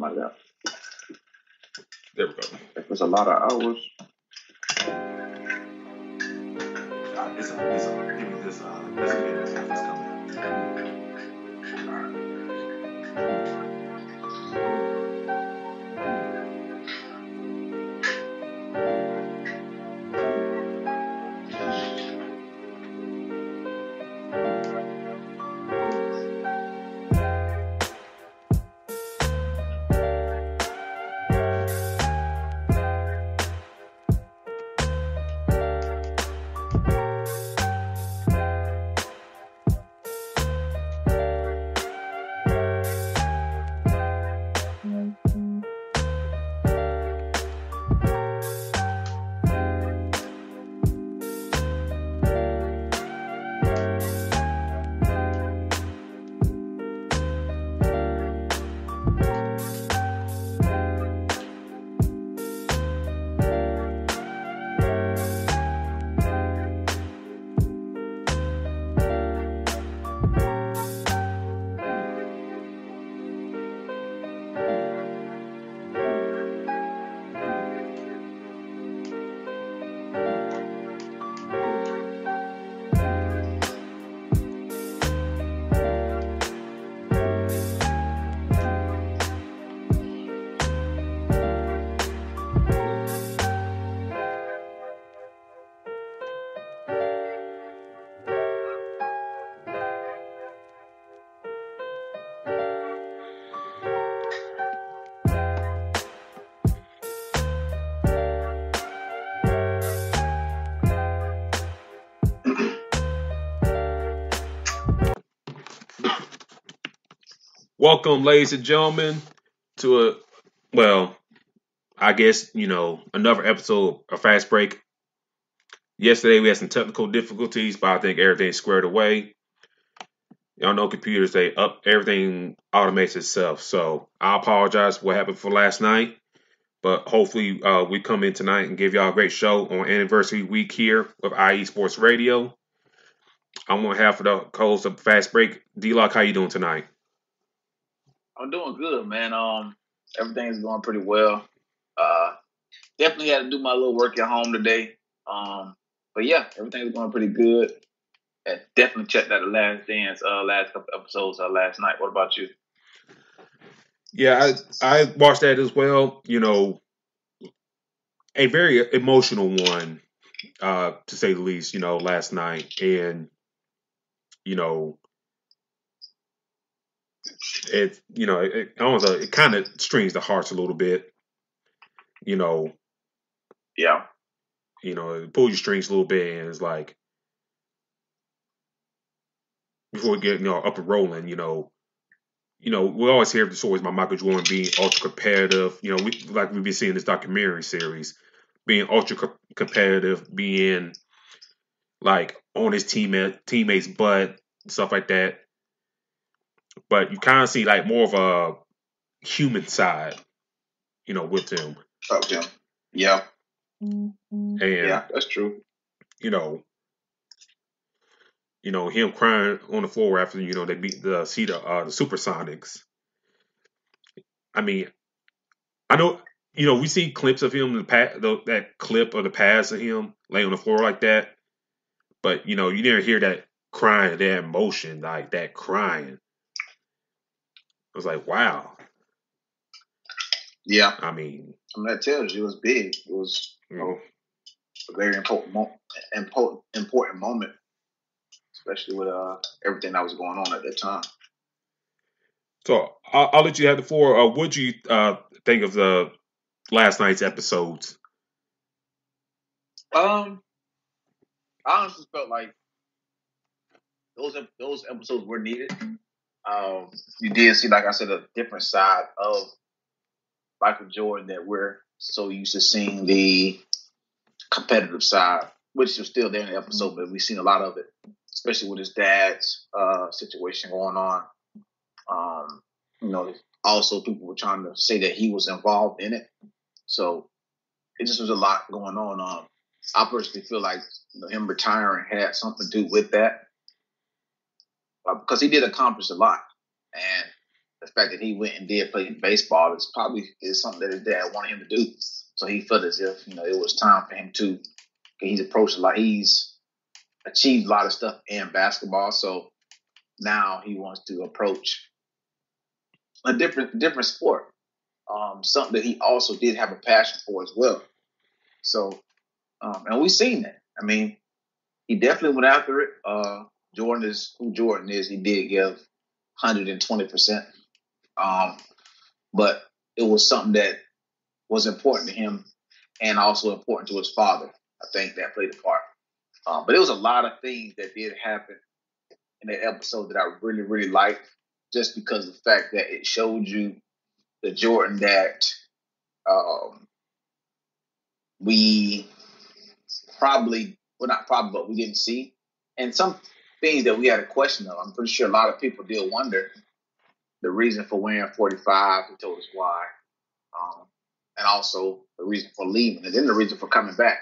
like that. There we go. If it's a lot of hours. Give me this. This minute and a half is coming. Welcome, ladies and gentlemen, to I guess, another episode of Fast Break. Yesterday we had some technical difficulties, but I think everything's squared away. Y'all know computers, everything automates itself. So I apologize for what happened for last night, but hopefully we come in tonight and give y'all a great show on anniversary week here with IE Sports Radio. I'm on behalf of the co-host of Fast Break. D-Lock, how you doing tonight? I'm doing good, man. Everything is going pretty well. Definitely had to do my little work at home today. But yeah, everything's going pretty good. And definitely checked out the Last Dance, last couple episodes last night. What about you? Yeah, I watched that as well. A very emotional one, to say the least. Last night, and it kind of strains the hearts a little bit. Yeah. It pulls your strings a little bit, and it's like before we get up and rolling, we always hear the stories about Michael Jordan being ultra competitive. We've been seeing this documentary series, being ultra competitive, being like on his teammates' butt, stuff like that. But you kind of see like more of a human side, with him. Okay. Yeah. And yeah, that's true. Him crying on the floor after they beat the Supersonics. I mean, I know we see clips of him in the past, that clip of the past of him laying on the floor like that, but you never hear that crying, that emotion, like that crying. I was like, wow. Yeah. I mean, that tells you it was big. It was a very important moment, especially with everything that was going on at that time. So I'll let you have the floor. What do you think of the last night's episodes? I honestly felt like those episodes were needed. You did see, like I said, a different side of Michael Jordan that we're so used to seeing, the competitive side, which was still there in the episode, but we've seen a lot of it, especially with his dad's situation going on. Also people were trying to say that he was involved in it. So it just was a lot going on. I personally feel like him retiring had something to do with that, because he did accomplish a lot. And the fact that he went and did play baseball is something that his dad wanted him to do. So he felt as if it was time for him to. He's approached a lot. He's achieved a lot of stuff in basketball. So now he wants to approach a different sport. Something that he also did have a passion for as well. So, and we've seen that. I mean, he definitely went after it. Jordan is who Jordan is. He did give 120%. But it was something that was important to him and also important to his father. I think that played a part. But it was a lot of things that did happen in that episode that I really, really liked, just because of the fact that it showed you the Jordan that we but we didn't see. And some things that we had a question of. I'm pretty sure a lot of people did wonder the reason for wearing 45. He told us why. And also the reason for leaving, and then the reason for coming back.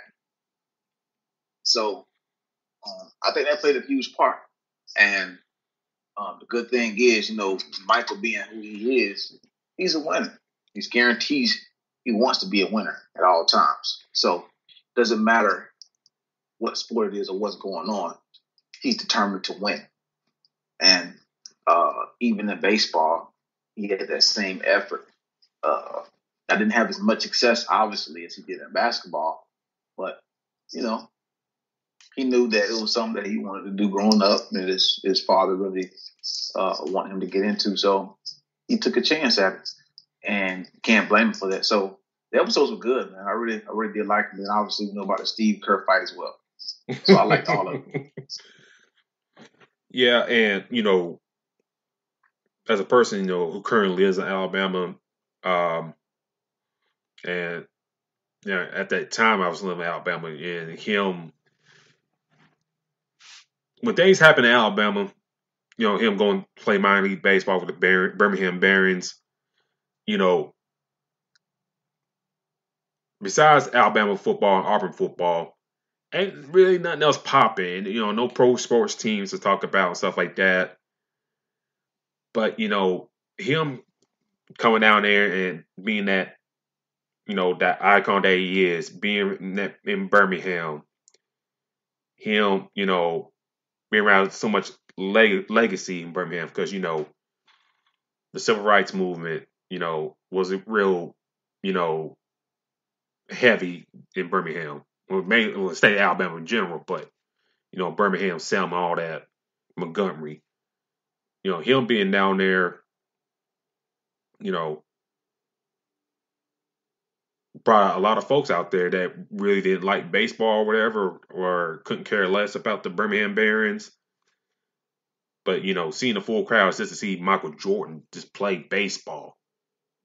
So I think that played a huge part. And the good thing is, Michael being who he is, he's a winner. He's guaranteed he wants to be a winner at all times. So it doesn't matter what sport it is or what's going on. He's determined to win. And even in baseball, he had that same effort. I didn't have as much success, obviously, as he did in basketball. But, he knew that it was something that he wanted to do growing up, and his father really wanted him to get into. So he took a chance at it, and can't blame him for that. So the episodes were good, man. I really did like them. And obviously, we know about the Steve Kerr fight as well. So I liked all of them. Yeah, and as a person who currently lives in Alabama, and at that time I was living in Alabama, and him when things happen in Alabama, him going to play minor league baseball with the Birmingham Barons, besides Alabama football and Auburn football, ain't really nothing else popping. No pro sports teams to talk about and stuff like that. But him coming down there and being that that icon that he is, being in Birmingham, him being around so much legacy in Birmingham, because the civil rights movement was real heavy in Birmingham, mainly the state of Alabama in general, but Birmingham, Selma, all that, Montgomery, him being down there, brought a lot of folks out there that really didn't like baseball or whatever, or couldn't care less about the Birmingham Barons. But seeing the full crowd just to see Michael Jordan just play baseball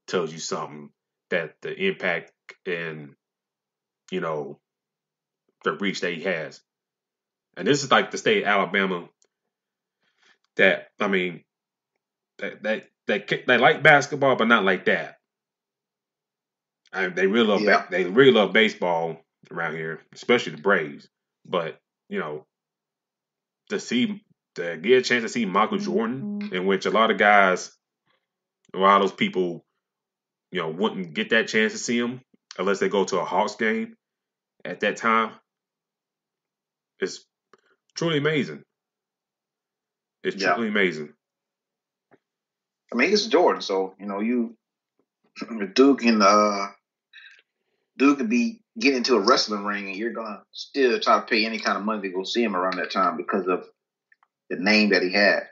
tells you something, that the impact and the reach that he has. And this is like the state of Alabama that, I mean, that like basketball, but not like that. They really love they really love baseball around here, especially the Braves. But to get a chance to see Michael Jordan, in which a lot of guys, a lot of those people, wouldn't get that chance to see him unless they go to a Hawks game at that time. It's truly amazing. It's truly amazing. I mean, it's Jordan, so Duke could be getting into a wrestling ring, and you're gonna still try to pay any kind of money to go see him around that time because of the name that he had.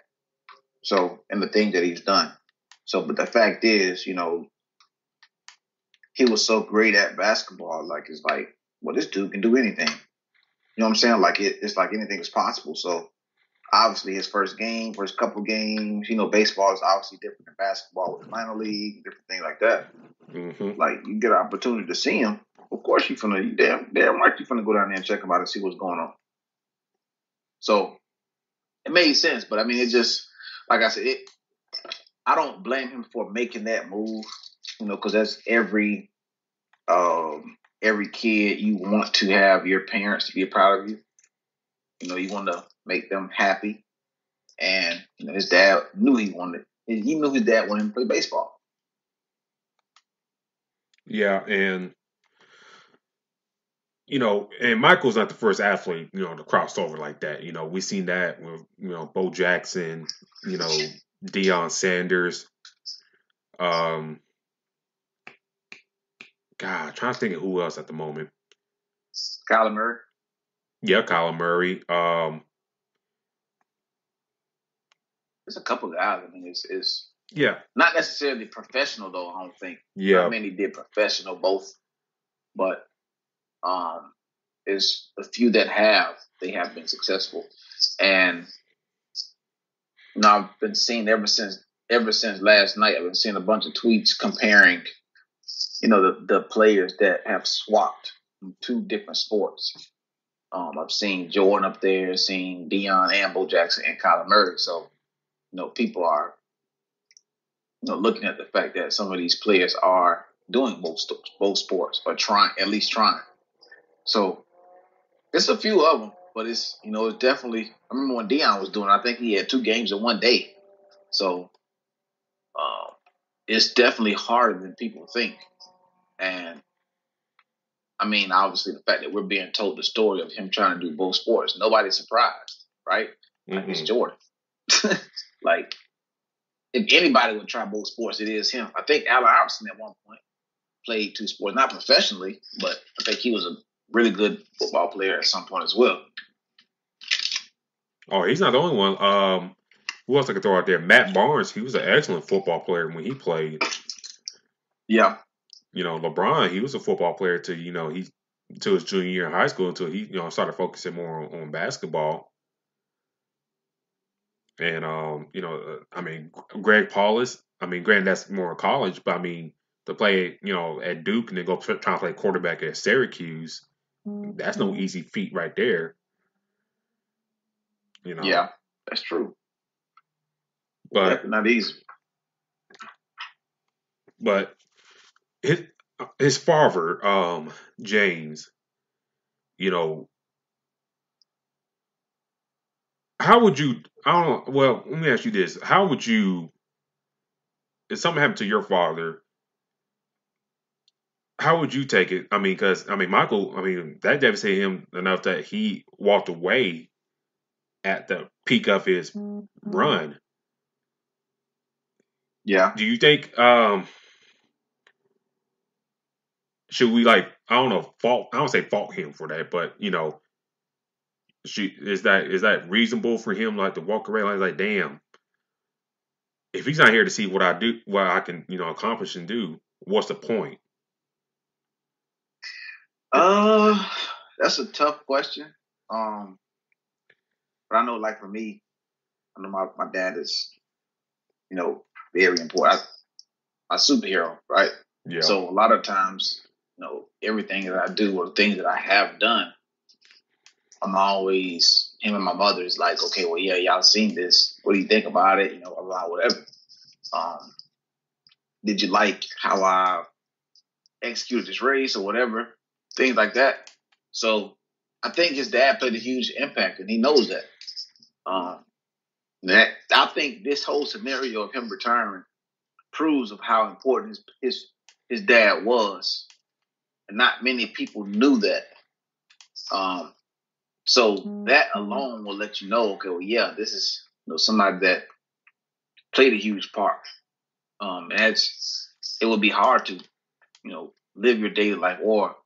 So, and the things that he's done. So, but the fact is, he was so great at basketball. Like, it's like, well, this dude can do anything. You know what I'm saying? Like, it's like anything is possible. So, obviously, his first couple games, baseball is obviously different than basketball with the minor league, different things like that. Mm-hmm. Like, you get an opportunity to see him. Of course, you damn right you're finna go down there and check him out and see what's going on. So, it made sense, but I mean, it just, like I said, I don't blame him for making that move, because that's every kid. You want to have your parents to be proud of you. You want to make them happy, and his dad knew he wanted And he knew his dad wanted him to play baseball. Yeah, and and Michael's not the first athlete, to cross over like that. We seen that with, Bo Jackson, Deion Sanders. Um, God, trying to think of who else at the moment. Kyler Murray. Yeah, Kyler Murray. There's a couple of guys. I mean, it's Yeah, not necessarily professional though. I don't think. Not yeah, many did professional both, but there's a few that have. They have been successful, and I've been seeing ever since last night. I've been seeing a bunch of tweets comparing, the players that have swapped from two different sports. I've seen Jordan up there, seen Deion and Bo Jackson and Kyler Murray. So, people are, looking at the fact that some of these players are doing both sports or at least trying. So, it's a few of them, but it's definitely. I remember when Deion was doing it, I think he had 2 games in one day. So, it's definitely harder than people think. And I mean, obviously, the fact that we're being told the story of him trying to do both sports, nobody's surprised, right? Like, it's Jordan. Like, if anybody would try both sports, it is him. I think Allen Iverson at one point played 2 sports, not professionally, but I think he was a really good football player at some point as well. Oh, he's not the only one. Who else I could throw out there? Matt Barnes. He was an excellent football player when he played. Yeah. LeBron. He was a football player till his junior year in high school until he started focusing more on basketball. And I mean, Greg Paulus. I mean, granted that's more college, but I mean to play at Duke and then go try to play quarterback at Syracuse. That's no easy feat right there. Yeah, that's true. But definitely not easy. But his father, James, how would you? I don't know. Well, let me ask you this: how would you, if something happened to your father? How would you take it? I mean, because Michael, that devastated him enough that he walked away at the peak of his run. Yeah. Do you think should we I don't know fault? I don't say fault him for that, but is that reasonable for him to walk away like damn? If he's not here to see what I do, what I can accomplish and do, what's the point? That's a tough question. But I know, like for me, I know my dad is, very important. My superhero, right? Yeah. So a lot of times, everything that I do or things that I have done, I'm always him and my mother is like, okay, well, yeah, y'all seen this. What do you think about it? Whatever. Did you like how I executed this race or whatever? Things like that. So I think his dad played a huge impact, and he knows that. That I think this whole scenario of him retiring proves of how important his dad was, and not many people knew that. So that alone will let you know, okay, well, yeah, this is somebody that played a huge part. And it would be hard to live your daily life or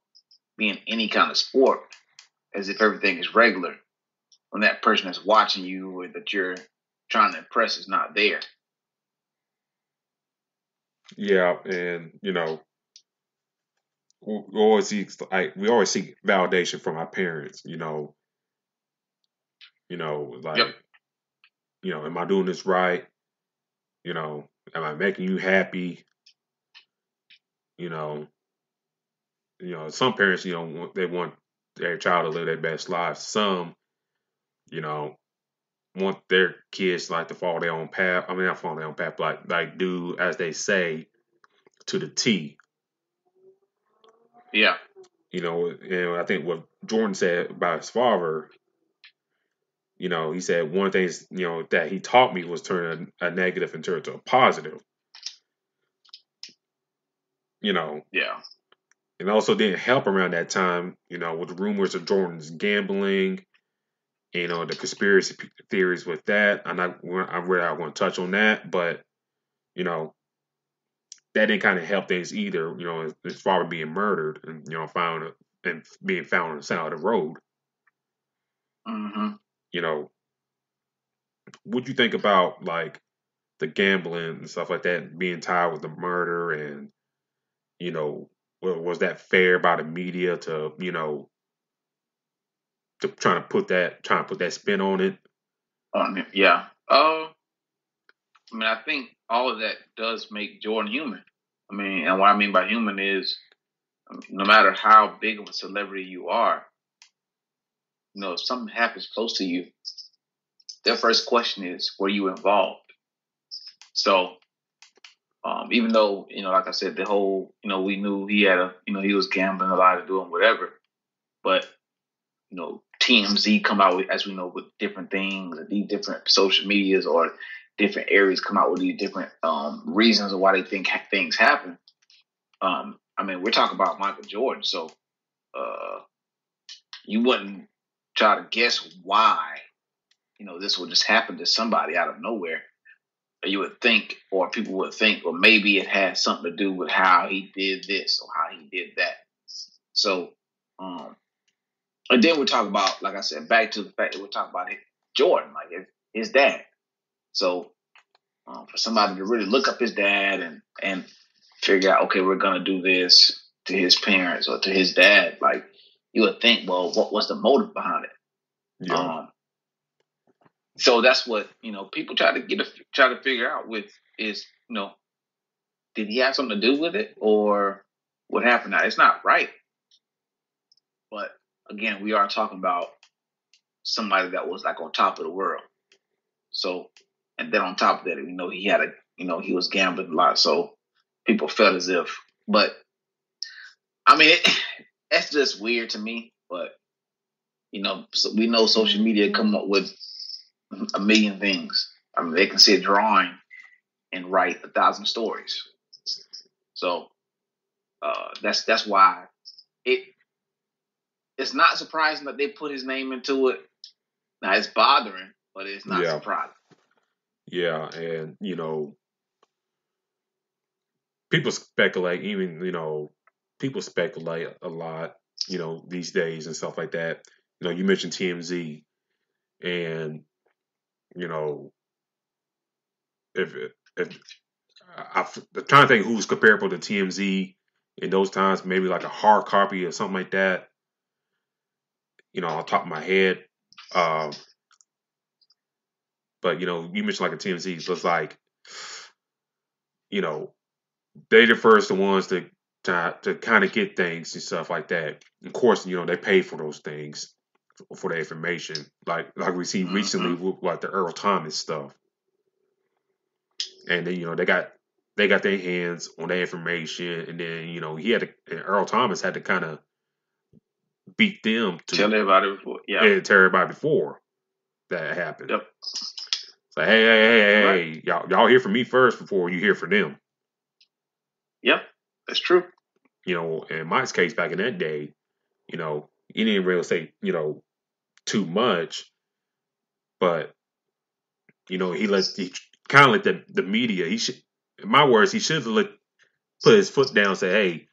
be in any kind of sport as if everything is regular when that person that's watching you or that you're trying to impress is not there. Yeah, and we always seek validation from our parents. Yep. Am I doing this right? Am I making you happy? You know, some parents, they want their child to live their best life. Some, you know, want their kids to follow their own path. I mean, not follow their own path, but do as they say to the T. Yeah. And I think what Jordan said about his father, 'cause, I mean, Michael, that devastated him enough that he walked away at the peak of his run. Do you think should we like I don't know fault him for that? But if he's not here to see what I do, what I can accomplish and do, what's the point? Yeah. He said one of the things, that he taught me was turn a negative into a positive. You know, Yeah. it also didn't help around that time, with rumors of Jordan's gambling, the conspiracy theories with that. I really want to touch on that, but you know, that didn't kind of help things either. As far as being murdered and found and being found on the side of the road. Mm-hmm. You know, what you think about like the gambling and stuff like that being tied with the murder, and was that fair by the media to trying to put that spin on it? Yeah. I think all of that does make Jordan human. And what I mean by human is, no matter how big of a celebrity you are, if something happens close to you, their first question is, were you involved? So, even though, like I said, the whole, we knew he had he was gambling a lot of doing whatever, but, TMZ come out with, as we know, with different things, these different social medias or different areas come out with these different reasons of why they think things happen. We're talking about Michael Jordan, so you wouldn't try to guess why, this would just happen to somebody out of nowhere. You would think, or people would think, or maybe it had something to do with how he did this or how he did that. So, and then we talk about, like I said, back to the fact that we're talking about Jordan, like his dad. So, for somebody to really look up his dad and figure out, okay, we're gonna do this to his parents or to his dad, like you would think, well, what was the motive behind it? Yeah. So that's what people try to figure out with is did he have something to do with it or what happened? Now it's not right, but again, we are talking about somebody that was like on top of the world. So, and then on top of that, he had he was gambling a lot, so people felt as if. But that's just weird to me. But so we know social media come up with a million things. They can see a drawing and write 1,000 stories. So that's why it's not surprising that they put his name into it. Now it's bothering, but it's not surprising. Yeah, and people speculate. Even people speculate a lot. These days and stuff like that. You mentioned TMZ, and if I'm trying to think who's comparable to TMZ in those times, maybe like a hard copy or something like that. On top of my head. But you mentioned like a TMZ, so it's like, they the first the ones to kind of get things and stuff like that. Of course, they pay for those things for the information, like we see recently with like the Earl Thomas stuff, and then they got their hands on that information, and then and Earl Thomas had to kind of beat them to tell everybody before, tell everybody before that happened. Yep. So hey, y'all hear from me first before you hear from them. Yep, that's true. In Mike's case back in that day, he didn't really say, too much, but he kind of let the media. He should, in my words, he should have put his foot down and say, "Hey,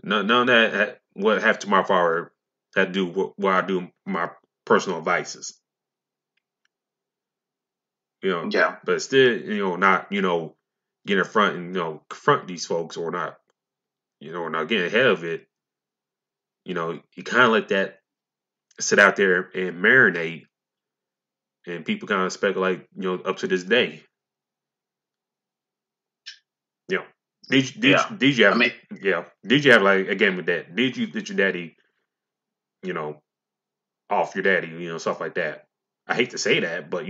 none of that what have to my father had to do what I do my personal vices." Yeah. But still, not get in front and confront these folks or not, or not getting ahead of it. You kind of let that sit out there and marinate, and people kind of speculate, up to this day. Did you have did you have like again with that? Did your daddy, you know, off your daddy, stuff like that? I hate to say that, but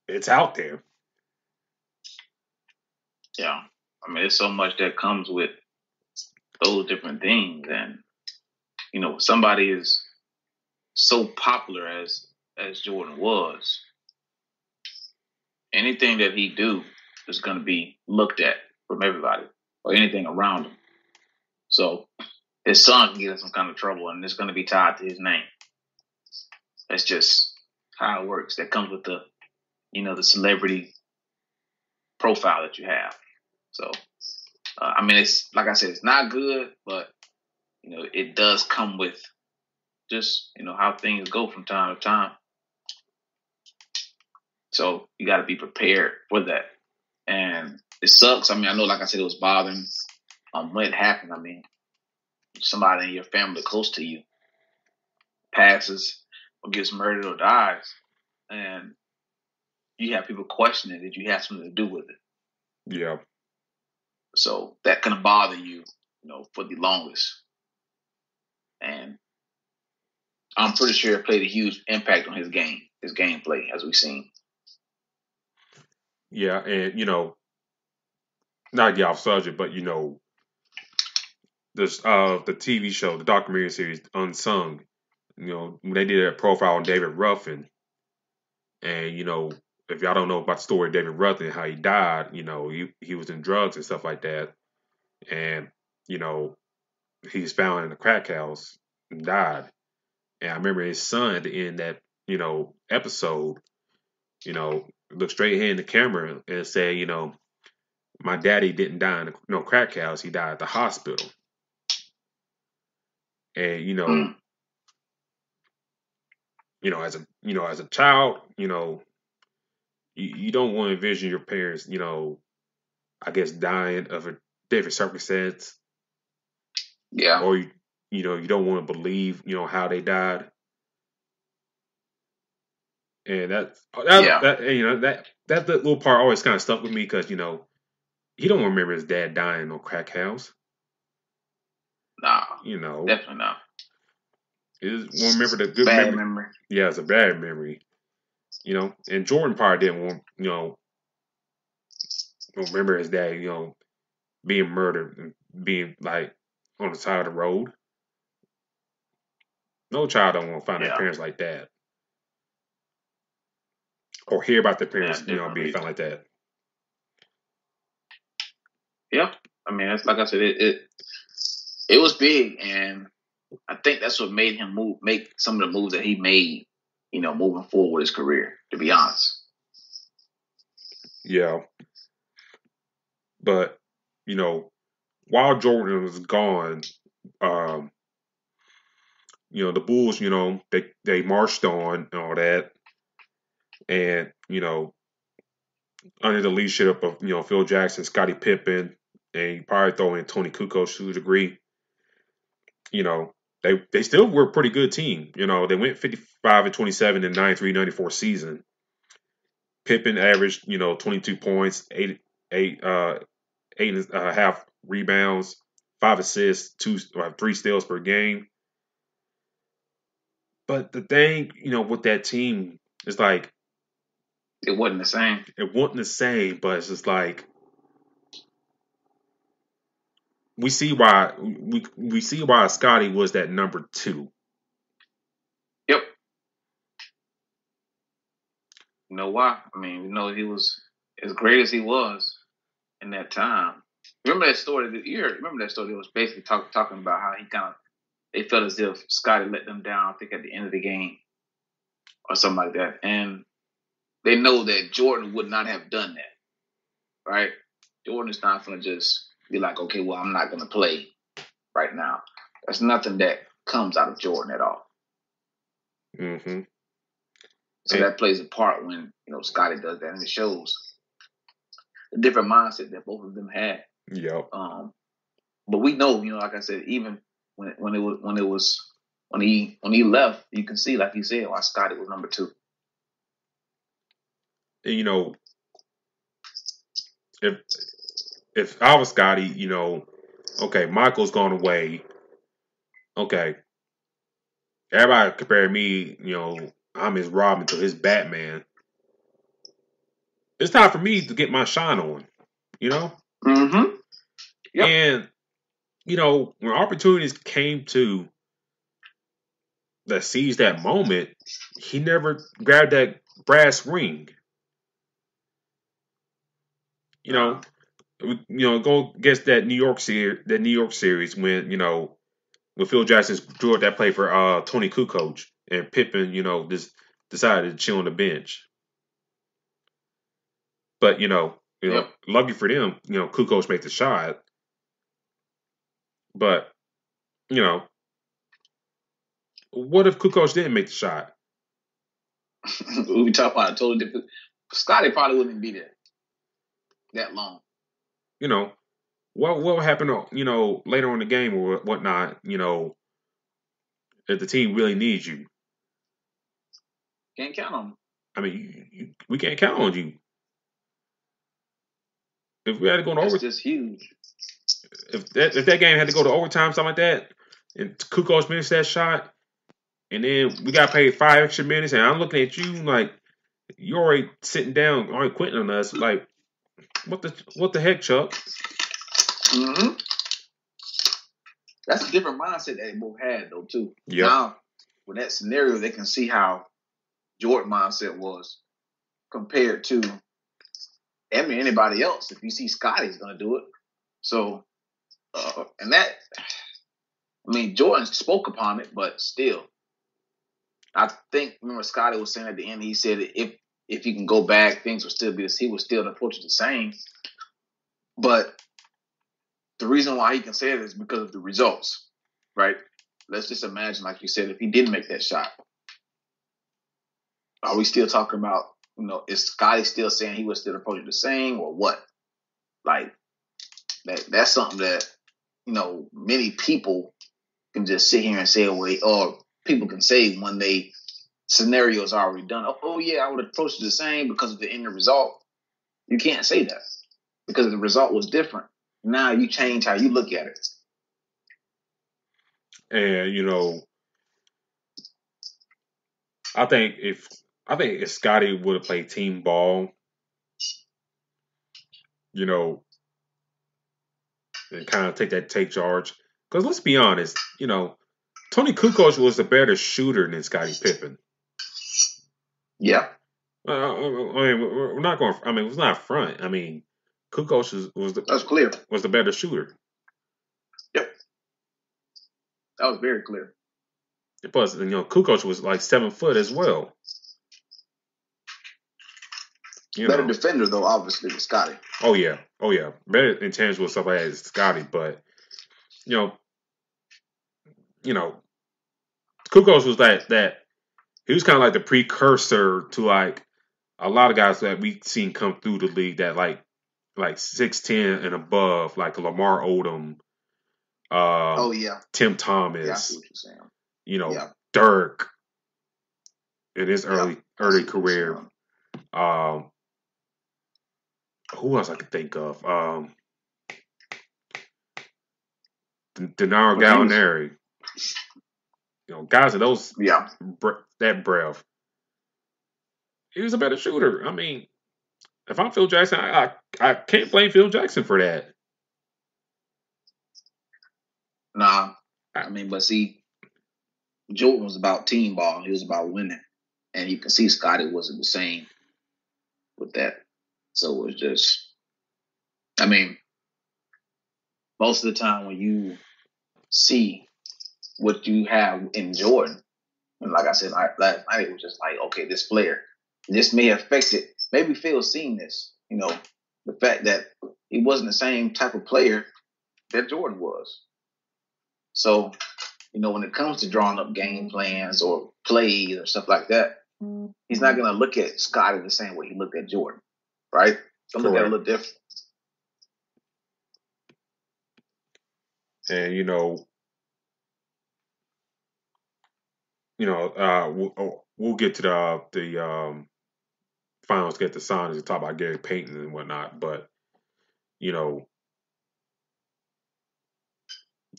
it's out there. Yeah. There's so much that comes with those different things, and somebody is so popular as Jordan was, anything that he do is going to be looked at from everybody or anything around him. So his son can get in some kind of trouble, and it's going to be tied to his name. That's just how it works. That comes with the celebrity profile that you have. So, I mean, it's like I said, it's not good, but it does come with just how things go from time to time. So you got to be prepared for that, and it sucks. I mean, I know, like I said, it was bothering when it happened. I mean, somebody in your family close to you passes or gets murdered or dies, and you have people questioning, did you have something to do with it? Yeah. So that can bother you, for the longest. And I'm pretty sure it played a huge impact on his gameplay, as we've seen. Yeah, and not to get off subject, but this the TV show, the documentary series Unsung, when they did a profile on David Ruffin, and if y'all don't know about the story of David Ruffin, how he died, he was in drugs and stuff like that, and he was found in a crack house and died. And I remember his son at the end of that episode, looked straight ahead in the camera and said, my daddy didn't die in no crack house, he died at the hospital. And as a child, you don't want to envision your parents, I guess dying of a different circumstance. Yeah. Or you don't want to believe, how they died. And that little part always kind of stuck with me because he don't remember his dad dying in no crack house. Nah. Definitely not. Remember the good bad memory. Yeah, it's a bad memory. And Jordan probably didn't want, remember his dad, being murdered and being like on the side of the road. No child don't want to find their parents like that. Or hear about their parents, being found like that. Yeah. I mean, that's like I said, it was big, and I think that's what made him make some of the moves that he made, moving forward with his career, to be honest. Yeah. But, while Jordan was gone, the Bulls, they marched on and all that. And, under the leadership of, Phil Jackson, Scottie Pippen, and you probably throw in Tony Kukoc to a degree, they still were a pretty good team. They went 55-27 in 93-94 season. Pippen averaged, 22 points, eight and a half rebounds, 5 assists, 3 steals per game. But the thing, with that team is like it wasn't the same. It wasn't the same, but it's just like we see why Scottie was that number 2. Yep. You know why? I mean, he was as great as he was in that time. Remember that story? Remember that story? It was basically talking about how they felt as if Scottie let them down, I think, at the end of the game or something like that. And they know that Jordan would not have done that, right? Jordan is not going to just be like, okay, well, I'm not going to play right now. That's nothing that comes out of Jordan at all. Mm-hmm. So that plays a part when, Scottie does that, and it shows the different mindset that both of them had. Yep. But we know, like I said, even when he left, you can see, like you said, why Scottie was number 2. And, if I was Scottie, okay, Michael's gone away. Okay. Everybody compare me, I'm his Robin to his Batman. It's time for me to get my shine on, Mm-hmm. Yep. And, when opportunities came to that sees that moment, he never grabbed that brass ring. Go against that New York series when when Phil Jackson drew up that play for Tony Kukoc and Pippen, just decided to chill on the bench. But Yep. lucky for them, Kukoc made the shot. But what if Kukoc didn't make the shot? We talk about a totally different. Scotty probably wouldn't be there that long. What will happen? Later on in the game or whatnot. If the team really needs you, Can't count on them. I mean, we can't count on you. If we had to go to overtime, just huge. If that game had to go to overtime, something like that, and Kukoc missed that shot, and then we got paid 5 extra minutes, and I'm looking at you like you're already sitting down, already quitting on us. Like, what the heck, Chuck? Mm-hmm. That's a different mindset that they both had, though, too. Yeah. Now, with that scenario, they can see how Jordan mindset was compared to anybody else. If you see Scotty's going to do it. So, and that, Jordan spoke upon it, but still, I remember Scotty was saying at the end, he said if he can go back, things would still be, he would still approach it the same. But the reason why he can say it is because of the results, right? Let's just imagine, like you said, if he didn't make that shot, are we still talking about, is Scotty still saying he would still approach it the same or what? Like, that's something that, many people can just sit here and say, or people can say when they scenarios are already done, oh yeah, I would approach it the same because of the end result. You can't say that because the result was different. Now you change how you look at it. And I think if Scotty would have played team ball, and kind of take charge. Because let's be honest, Tony Kukoc was a better shooter than Scottie Pippen. Yeah. We're not going. It was not front. Kukoc was the better shooter. Yep. That was very clear. Plus, Kukoc was like 7 foot as well. Better defender though, obviously, with Scotty. Oh yeah. Better intangible stuff like that is Scotty, but Kukoc was that he was kind of like the precursor to like a lot of guys that we've seen come through the league that like 6'10" and above, like Lamar Odom. Oh yeah. Tim Thomas. Yeah, I see what you're saying. Dirk in his early career. Who else I could think of? Denaro Gallinari. Guys of those that breath. He was a better shooter. If I'm Phil Jackson, I can't blame Phil Jackson for that. Nah. But see, Jordan was about team ball. He was about winning. And you can see Scotty wasn't the same with that. So it was just, most of the time when you see what you have in Jordan, and like I said last night, it was just like, okay, this player, this may affect it. Maybe Phil's seen this, the fact that he wasn't the same type of player that Jordan was. So, when it comes to drawing up game plans or plays or stuff like that, he's not going to look at Scotty the same way he looked at Jordan, right? So look at it a little different. And we'll get to the finals, get the signs and talk about Gary Payton and whatnot, but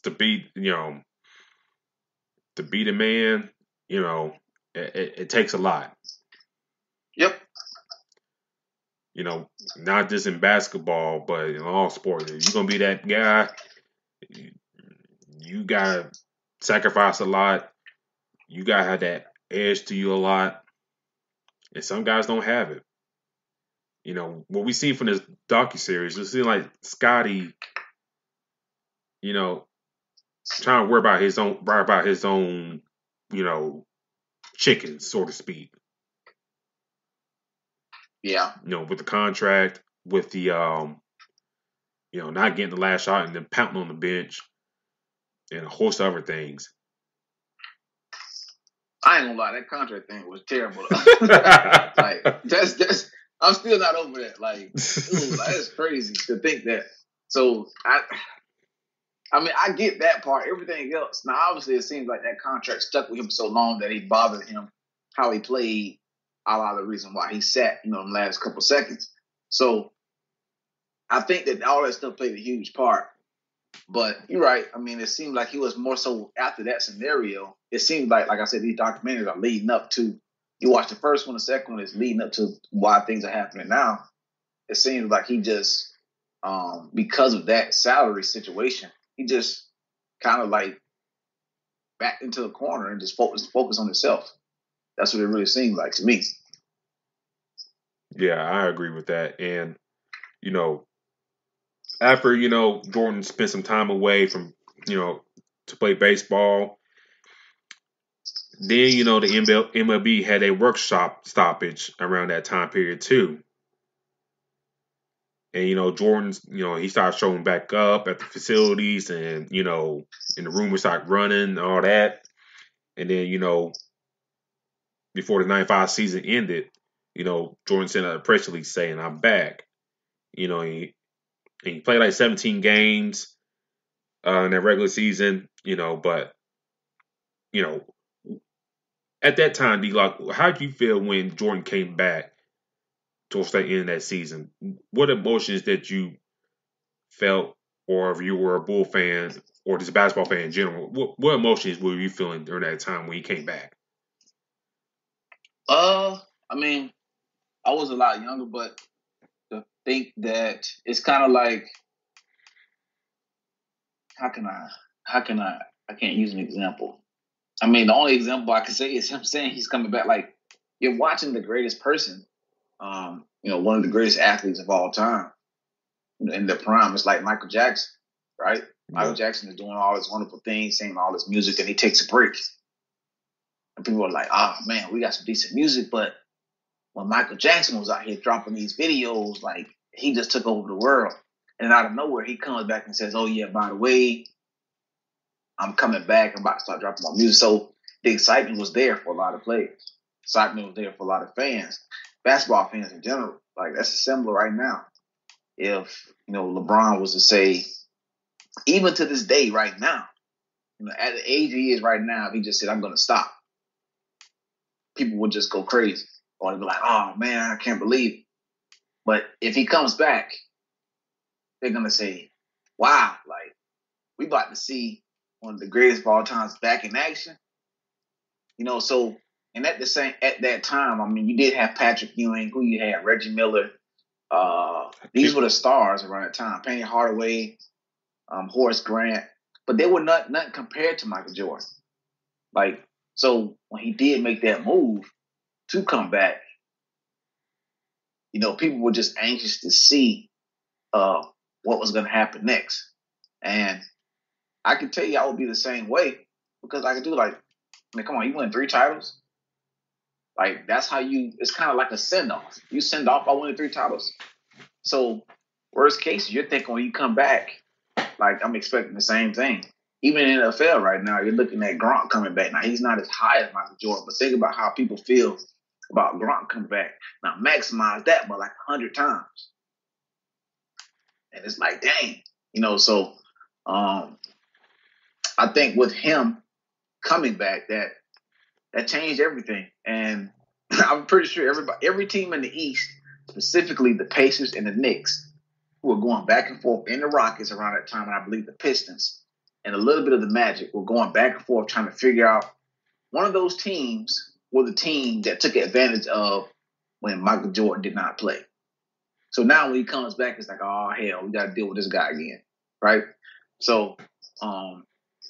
to beat a man, it takes a lot. Yep. Not just in basketball, but in all sports. If you're gonna be that guy, you gotta sacrifice a lot. you gotta have that edge to you a lot, and some guys don't have it. What we see from this docuseries, it seems like Scotty, you know, trying to worry about his own, you know, chickens, so to speak. Yeah. With the contract, with the not getting the last shot and then pounding on the bench, and a host of other things. I ain't gonna lie, that contract thing was terrible. Like that's I'm still not over that. Like, that's crazy to think that. So I mean, I get that part. Everything else. Now, obviously, it seems like that contract stuck with him so long that it bothered him how he played. A lot of the reason why he sat, in the last couple seconds. So I think that all that stuff played a huge part. But you're right. I mean, it seemed like he was more so after that scenario. It seemed like I said, these documentaries are leading up to. You watch the first one, the second one is leading up to why things are happening now. It seems like he just, because of that salary situation, he just kind of like backed into the corner and just focus on himself. That's what it really seemed like to me. Yeah, I agree with that. And, after, Jordan spent some time away from, to play baseball, then, the MLB had a workshop stoppage around that time period too. And, Jordan's, he started showing back up at the facilities and, and the rumors started running and all that. And then, before the 95 season ended, Jordan sent out a press release saying, I'm back. He played like 17 games in that regular season, but, at that time, D-Lock, how did you feel when Jordan came back towards the end of that season? What emotions that you felt, or if you were a Bull fan or just a basketball fan in general, what emotions were you feeling during that time when he came back? I mean, I was a lot younger, but to think that it's kind of like, I can't use an example. I mean, the only example I can say is him saying he's coming back. Like, you're watching the greatest person, one of the greatest athletes of all time in their prime. It's like Michael Jackson, right? Yeah. Michael Jackson is doing all this wonderful things, singing all this music, and he takes a break. And people are like, oh, man, we got some decent music, but when Michael Jackson was out here dropping these videos, like, he just took over the world. And out of nowhere, he comes back and says, oh, yeah, by the way, I'm coming back. I'm about to start dropping more music. So the excitement was there for a lot of players. Excitement was there for a lot of fans. Basketball fans in general. Like, that's similar right now. If, LeBron was to say, even to this day right now, at the age he is right now, if he just said, I'm going to stop, people would just go crazy. Or they'd be like, oh, man, I can't believe it. But if he comes back, they're going to say, wow, like, we about to see one of the greatest of all times back in action. So, and at that time, I mean, you did have Patrick Ewing, who you had, Reggie Miller. These were the stars around that time. Penny Hardaway, Horace Grant. But they were not compared to Michael Jordan. Like, so when he did make that move to come back, people were just anxious to see what was going to happen next. And I can tell you I would be the same way because I could do come on, you win 3 titles. Like, that's how it's kind of like a send-off. You send off by winning 3 titles. So, worst case, you're thinking when you come back, like, I'm expecting the same thing. Even in the NFL right now, you're looking at Gronk coming back. Now, he's not as high as Michael Jordan, but think about how people feel about Gronk coming back. Now, maximize that by like 100 times. And it's like, dang. So I think with him coming back, that changed everything. And I'm pretty sure every team in the East, specifically the Pacers and the Knicks, who were going back and forth in the Rockets around that time, and I believe the Pistons, and a little bit of the Magic were going back and forth trying to figure out one of those teams were the team that took advantage of when Michael Jordan did not play. So now when he comes back, it's like, oh, hell, we got to deal with this guy again, right? So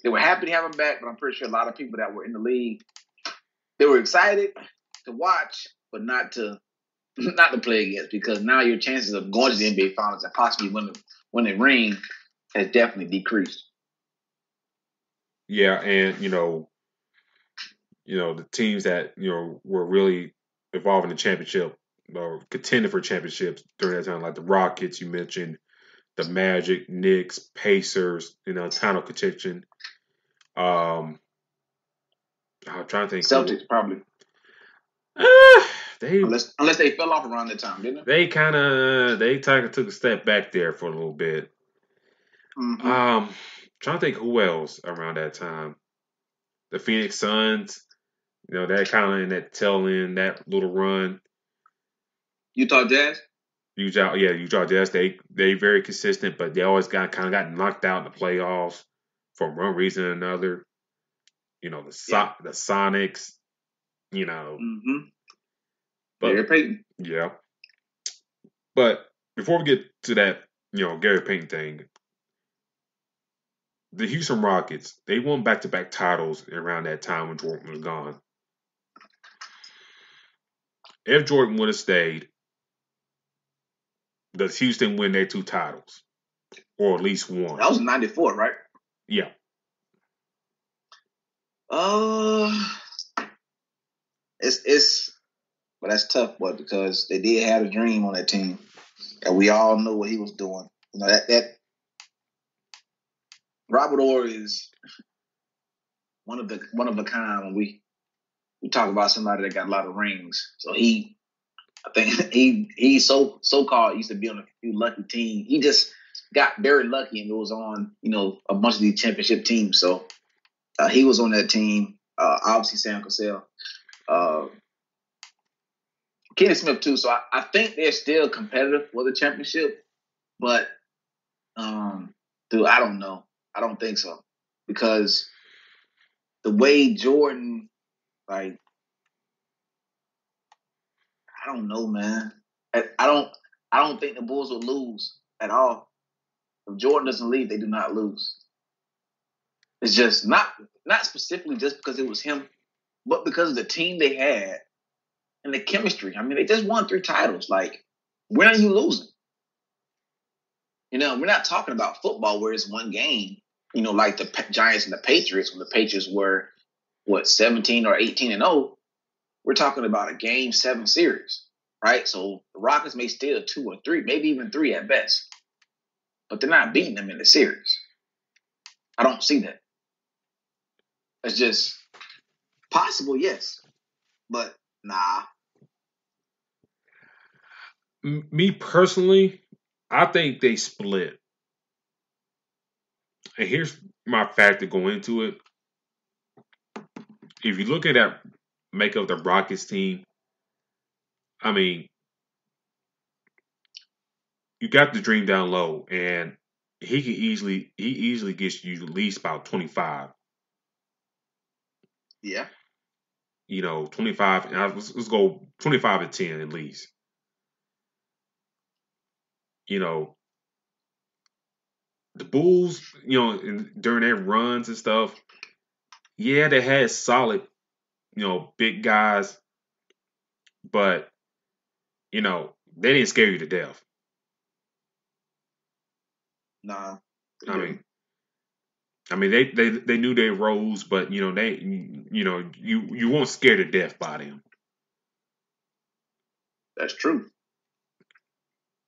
they were happy to have him back, but I'm pretty sure a lot of people that were in the league they were excited to watch, but not to play against, because now your chances of going to the NBA Finals and possibly winning ring has definitely decreased. Yeah, and the teams that were really involved in the championship or contending for championships during that time, like the Rockets you mentioned, the Magic, Knicks, Pacers, title contention. I'm trying to think. Celtics probably. They unless they fell off around that time, didn't they? They kind of took a step back there for a little bit. Mm-hmm. Trying to think who else around that time. The Phoenix Suns, that kind of in that tail end, that little run. Utah Jazz. Utah Jazz. They very consistent, but they always got knocked out in the playoffs for one reason or another. The Sonics. Mm-hmm. But Gary Payton. Yeah. But before we get to that, Gary Payton thing, the Houston Rockets, they won back-to-back titles around that time when Jordan was gone. If Jordan would have stayed, does Houston win their 2 titles? Or at least one? That was 94, right? Yeah. But that's tough, boy, because they did have a dream on that team, and we all know what he was doing. That Robert Orr is one of a kind when we talk about somebody that got a lot of rings. So I think he so-called used to be on a few lucky teams. He just got very lucky and was on a bunch of these championship teams. So he was on that team. Obviously Sam Cassell, Kenny Smith too. So I think they're still competitive for the championship, but dude, I don't know. I don't think so, because the way Jordan, like, I don't know, man. I don't think the Bulls will lose at all. If Jordan doesn't leave, they do not lose. It's just not specifically just because it was him, but because of the team they had and the chemistry. I mean, they just won 3 titles. Like, when are you losing? We're not talking about football where it's one game. Like the Giants and the Patriots, when the Patriots were 17 or 18-0. We're talking about a Game 7 series, right? So the Rockets may steal 2 or 3, maybe even 3 at best, but they're not beating them in the series. I don't see that. It's just possible, yes, but nah. Me personally, I think they split. And here's my factor going into it. If you look at that makeup of the Rockets team, I mean, you got the dream down low, and he easily gets you at least about 25. Yeah. 25. And let's go 25 to 10 at least. The Bulls, during their runs and stuff, yeah, they had solid, big guys, but they didn't scare you to death. Nah. I mean, they knew their roles, but you weren't scared to death by them. That's true.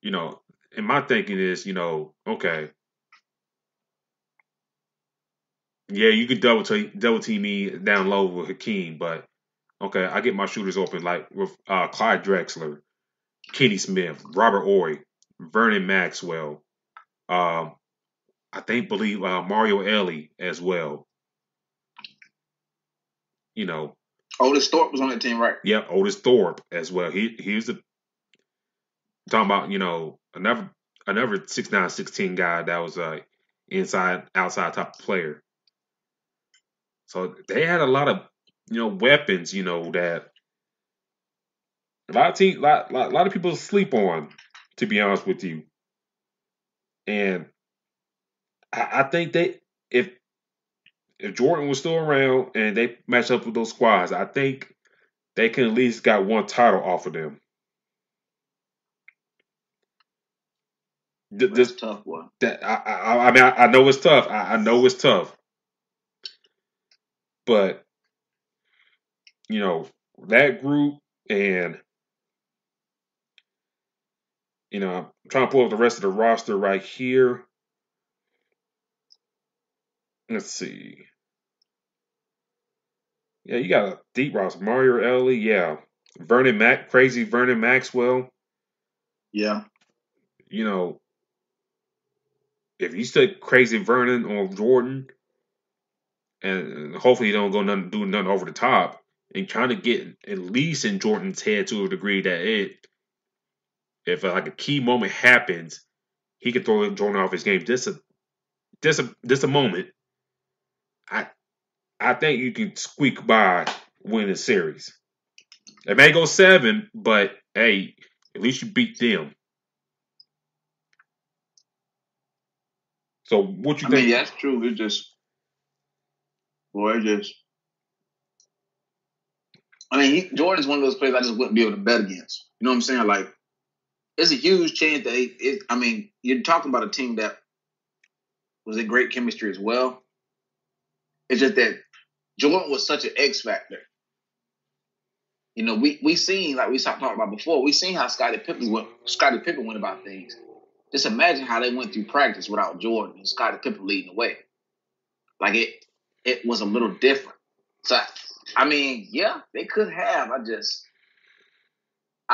And my thinking is, okay, yeah, you could double team me down low with Hakeem, but okay, I get my shooters open like with Clyde Drexler, Kenny Smith, Robert Ory, Vernon Maxwell. Believe Mario Elie as well. Otis Thorpe was on that team, right? Yeah, Otis Thorpe as well. He's talking about another 6'9", 6'10" guy that was inside outside type player. So they had a lot of weapons that a lot of people sleep on, to be honest with you. And I think if Jordan was still around and they matched up with those squads, I think they can at least got one title off of them. That's a tough one. I mean, I know it's tough. I know it's tough, but that group, and I'm trying to pull up the rest of the roster right here. Let's see. Yeah, you got a deep roster. Mario Ellie, yeah. Crazy Vernon Maxwell. Yeah. If you stick Crazy Vernon on Jordan, and hopefully you don't do nothing over the top, and trying to get at least in Jordan's head to a degree that if like a key moment happens, he can throw Jordan off his game. Just a moment. I think you can squeak by winning the series. It may go 7, but hey, at least you beat them. So what you think? I mean, that's true. Jordan's one of those players I just wouldn't be able to bet against. You know what I'm saying? Like, it's a huge chance that you're talking about a team that was in great chemistry as well. It's just that Jordan was such an X factor. We seen, like we talked about before, we seen how Scottie Pippen went about things. Just imagine how they went through practice without Jordan and Scottie Pippen leading the way. Like it was a little different. So yeah, they could have. I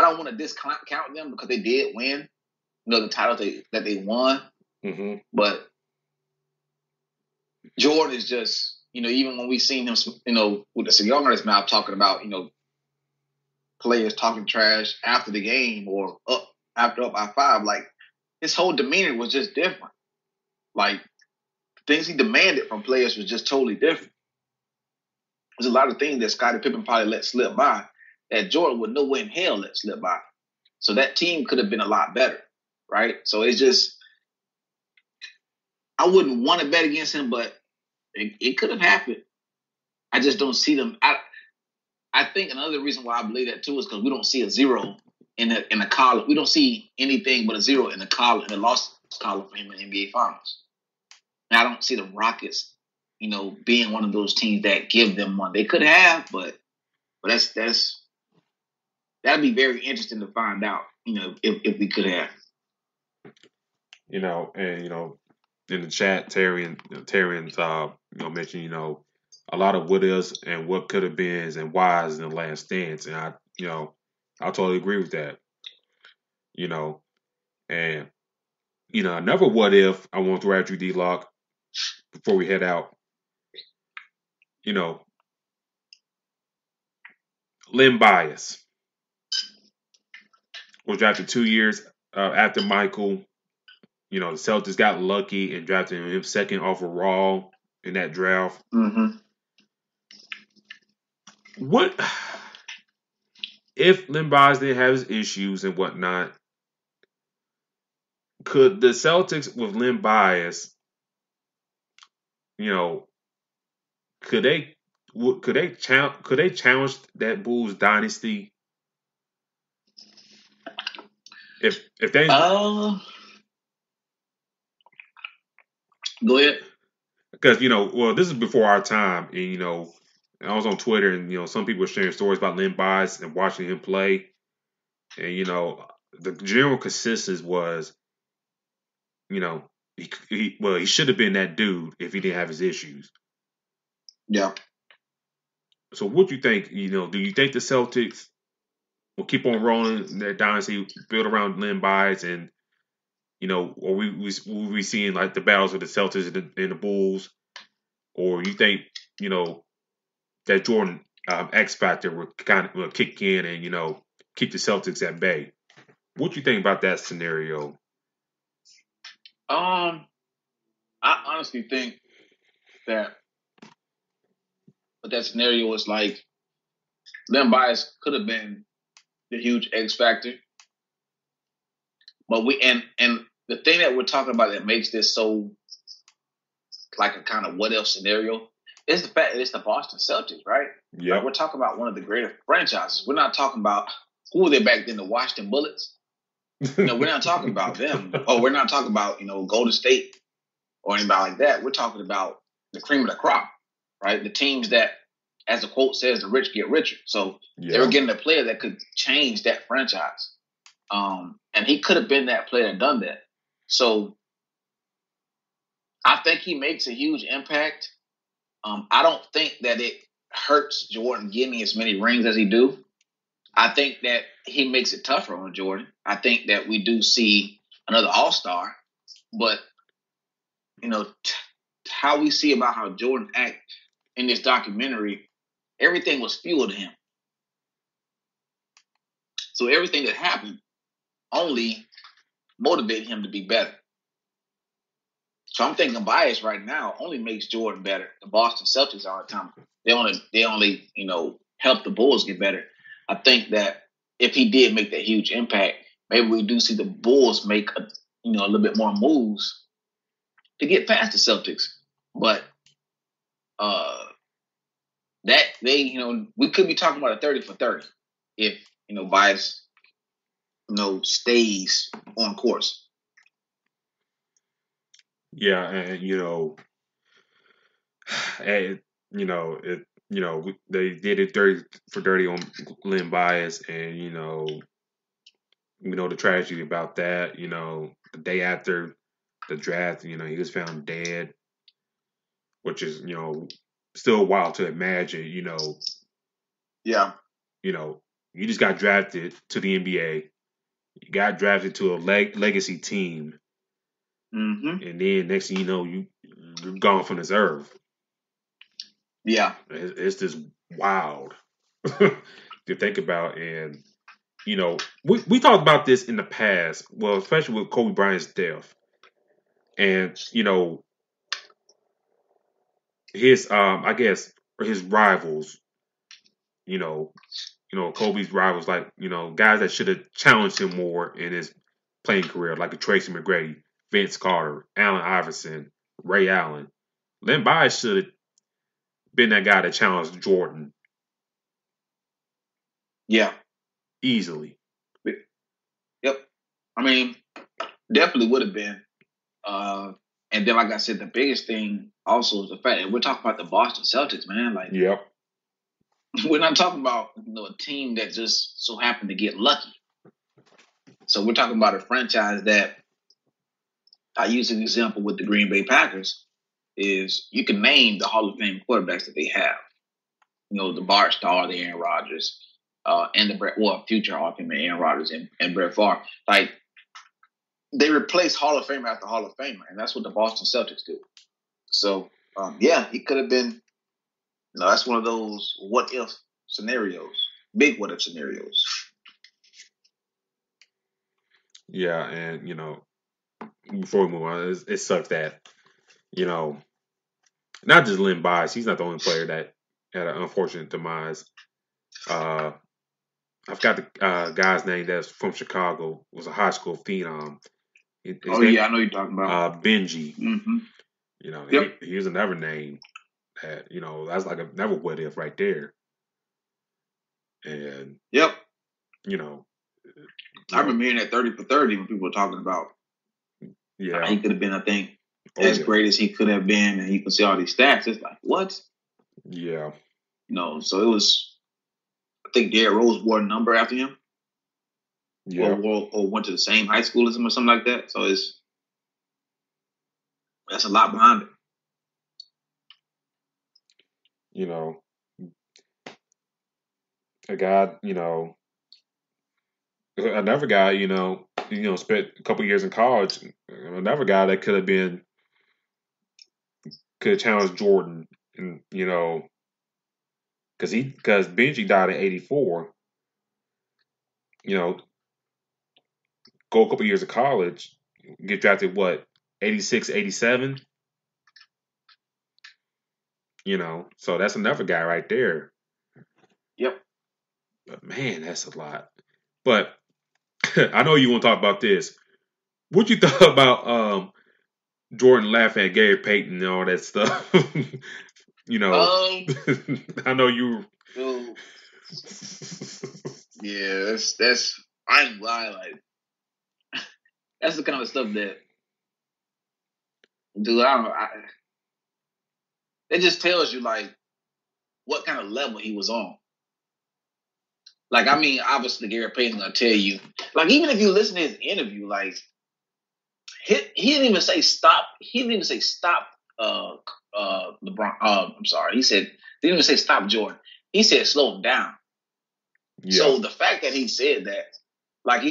don't want to discount them because they did win, the titles that they won. Mm-hmm. But Jordan is just, even when we seen him, with the cigar in his mouth talking about, players talking trash after the game or up by 5, like his whole demeanor was just different. Like things he demanded from players was just totally different. There's a lot of things that Scottie Pippen probably let slip by that Jordan would no way in hell let slip by. So that team could have been a lot better, right? So it's just, I wouldn't want to bet against him, but it could have happened. I just don't see them. I think another reason why I believe that too is because we don't see a 0 in the column. We don't see anything but a 0 in the loss column for him in the NBA Finals. And I don't see the Rockets, being one of those teams that give them one. They could have, but that'd be very interesting to find out, if we could have. In the chat, Terry mentioned, a lot of what is and what could have been and whys in the last dance. And I totally agree with that. And another what if I want to throw at you, D-Lock, before we head out. Len Bias was drafted 2 years after Michael. The Celtics got lucky and drafted him second overall in that draft. Mm-hmm. What if Len Bias didn't have his issues and whatnot? Could the Celtics with Len Bias, could they challenge that Bulls dynasty? If they go ahead. Because this is before our time, and I was on Twitter, and some people were sharing stories about Len Bias and watching him play, and the general consensus was, he should have been that dude if he didn't have his issues. Yeah. So what do you think? Do you think the Celtics will keep on rolling their dynasty built around Len Bias, and or will we seeing like the battles with the Celtics and the Bulls, or you think that Jordan X factor will kick in and keep the Celtics at bay? What do you think about that scenario? I honestly think that scenario was like Len Bias could have been the huge X factor, but and the thing that we're talking about that makes this so like a kind of what if scenario It's the fact that it's the Boston Celtics, right? Like Yep. we're talking about one of the greatest franchises. We're not talking about who were they back then, the Washington Bullets. No, we're not talking about them. Oh, we're not talking about Golden State or anybody like that. We're talking about the cream of the crop, right? The teams that, as the quote says, the rich get richer. So they were getting a player that could change that franchise, and he could have been that player and done that. So I think he makes a huge impact. I don't think that it hurts Jordan getting as many rings as he do. I think that he makes it tougher on Jordan. I think that we do see another All-Star, but how we see about how Jordan act in this documentary, everything was fuel to him. So everything that happened only motivated him to be better. So I'm thinking Bias right now only makes Jordan better. The Boston Celtics all the time. They only help the Bulls get better. I think that if he did make that huge impact, maybe we do see the Bulls make a little bit more moves to get past the Celtics. But that we could be talking about a 30 for 30 if Bias stays on course. Yeah, and they did it dirty for dirty on Len Bias, and the tragedy about that. The day after the draft, he was found dead, which is still wild to imagine. Yeah. You just got drafted to the NBA. You got drafted to a legacy team. Mm-hmm. And then next thing you know, you're gone from this earth. Yeah. It's just wild to think about. And, we talked about this in the past, well, especially with Kobe Bryant's death. And, his, I guess, or his rivals, Kobe's rivals, like, guys that should have challenged him more in his playing career, like a Tracy McGrady, Vince Carter, Allen Iverson, Ray Allen. Len Bias should have been that guy that challenged Jordan. Yeah. Easily. Yep. I mean, definitely would have been. And then, like I said, the biggest thing also is the fact that we're talking about the Boston Celtics, man. Like, yep. We're not talking about a team that just so happened to get lucky. So we're talking about a franchise that, I use an example with the Green Bay Packers, is you can name the Hall of Fame quarterbacks that they have. The Bart Starr, the Aaron Rodgers, and the future Hall of Famer Aaron Rodgers and Brett Favre. Like, they replace Hall of Famer after Hall of Famer, and that's what the Boston Celtics do. So, he could have been. That's one of those what if scenarios, big what if scenarios. Yeah, and before we move on, it sucks that not just Len Bias. He's not the only player that had an unfortunate demise. I forgot the guy's name that's from Chicago. Was a high school phenom. I know you're talking about Benji. Mm-hmm. He was another name that that's like another what if right there. And yep, I remember hearing that 30 for 30 when people were talking about. Yeah, he could have been, I think, as great as he could have been, and you can see all these stats. It's like, what? Yeah. So it was, I think Derrick Rose wore a number after him. Yeah. Or went to the same high school as him or something like that. So that's a lot behind it. A guy, another guy, spent a couple years in college. Another guy that could have challenged Jordan, and because Benji died in '84. Go a couple years of college, get drafted what 86, 87. So that's another guy right there. Yep. But man, that's a lot. But I know you want to talk about this. What you thought about Jordan laughing at Gary Payton and all that stuff You know, Um, I know you. dude, yeah, that's I ain't lying. Like that's the kind of stuff that, dude. I don't know. It just tells you like what kind of level he was on. Like, I mean, obviously Gary Payton's gonna tell you. Like, even if you listen to his interview, like he didn't even say stop. He didn't even say stop. LeBron. I'm sorry. He said didn't even say stop Jordan. He said slow him down. Yeah. So the fact that he said that, like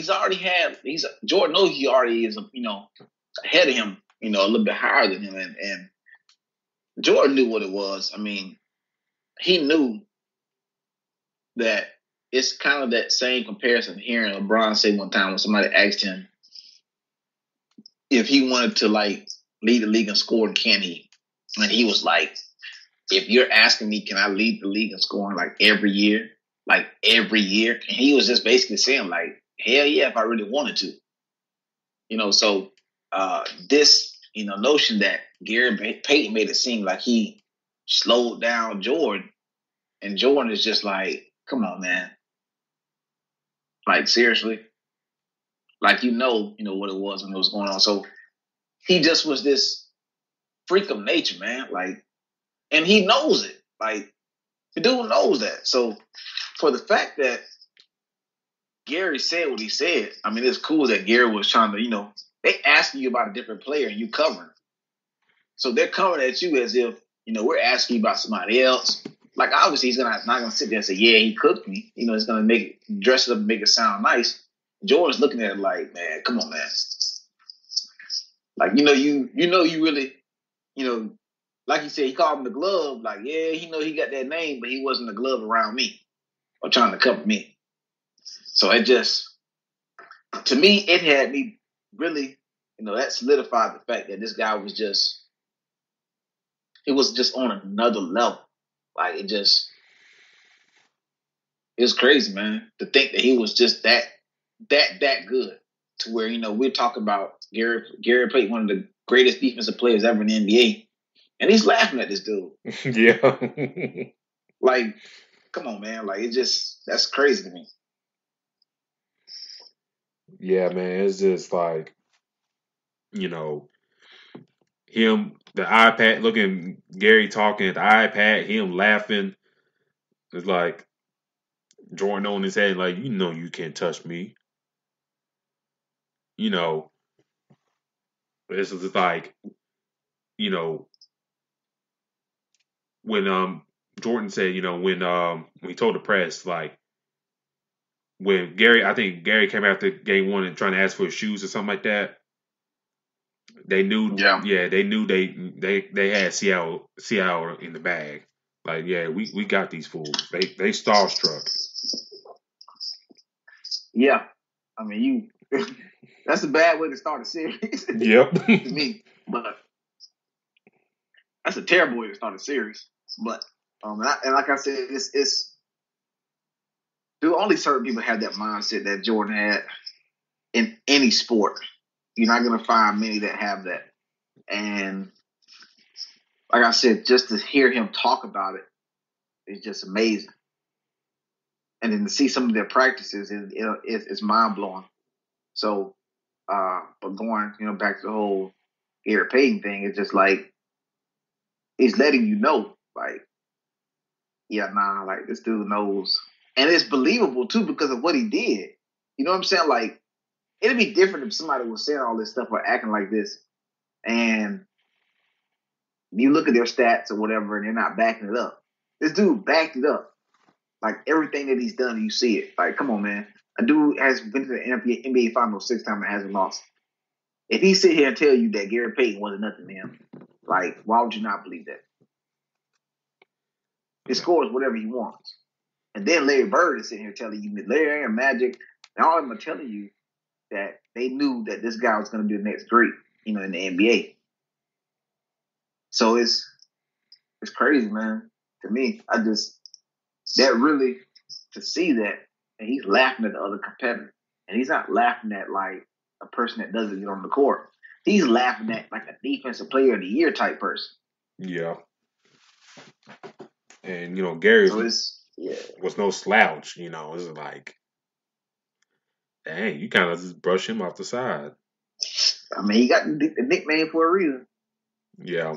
Jordan knows he already is, ahead of him, a little bit higher than him, and Jordan knew what it was. I mean, he knew that it's kind of that same comparison hearing LeBron say one time when somebody asked him if he wanted to like lead the league in scoring, can he? And he was like, if you're asking me, can I lead the league in scoring like every year? Like every year? And he was just basically saying like, hell yeah, if I really wanted to. So this, notion that Gary Payton made it seem like he slowed down Jordan, and Jordan is just like, come on, man. Like, seriously? Like, what it was when it was going on. So he just was this freak of nature, man. Like, and he knows it. Like, the dude knows that. So for the fact that Gary said what he said, I mean, it's cool that Gary was trying to, they asking you about a different player and you covering. So they're coming at you as if, we're asking you about somebody else. Like, obviously, he's not gonna sit there and say, yeah, he cooked me. He's gonna dress it up and make it sound nice. Jordan's looking at it like, man, come on, man. Like, you really, like you said, he called him the glove. Like, yeah, he got that name, but he wasn't the glove around me or trying to cover me. So it just, to me, it had me really, that solidified the fact that this guy was just on another level. Like, it was crazy, man, to think that he was just that good to where, we're talking about Gary Payton, one of the greatest defensive players ever in the NBA. And he's laughing at this dude. Yeah. Like, come on, man. Like, that's crazy to me. Yeah, man. It's just like, him, the iPad, looking Gary talking at the iPad, him laughing. It's like Jordan on his head, like, you can't touch me. It's just like, when Jordan said, when he told the press, like, when I think Gary came after game one and trying to ask for his shoes or something like that. They knew, they knew they had Seattle in the bag. Like, yeah, we got these fools. They starstruck. Yeah, I mean, that's a bad way to start a series. Yep. To me, but that's a terrible way to start a series. But and like I said, it's do only certain people have that mindset that Jordan had in any sport. You're not going to find many that have that. And like I said, just to hear him talk about it is just amazing. And then to see some of their practices is mind blowing. So, but going, back to the whole Gary Payton thing, it's just like he's letting you know, like, yeah, nah, like this dude knows, and it's believable too because of what he did. You know what I'm saying? Like, it'd be different if somebody was saying all this stuff or acting like this, and you look at their stats or whatever, and they're not backing it up. This dude backed it up. Like, everything that he's done, you see it. Like, come on, man. A dude has been to the NBA Finals 6 times and hasn't lost. If he sit here and tell you that Gary Payton wasn't nothing to him, like, why would you not believe that? He scores whatever he wants. And then Larry Bird is sitting here telling you, Larry and Magic, and all of them are telling you that they knew that this guy was going to be the next great, in the NBA. So it's crazy, man. To me, that really, to see that, and he's laughing at the other competitor. And he's not laughing at, like, a person that doesn't get on the court. He's laughing at, like, a defensive player of the year type person. Yeah. And Gary So it's was no slouch. It's like, dang, you kind of just brush him off the side. I mean, he got the nickname for a reason. Yeah,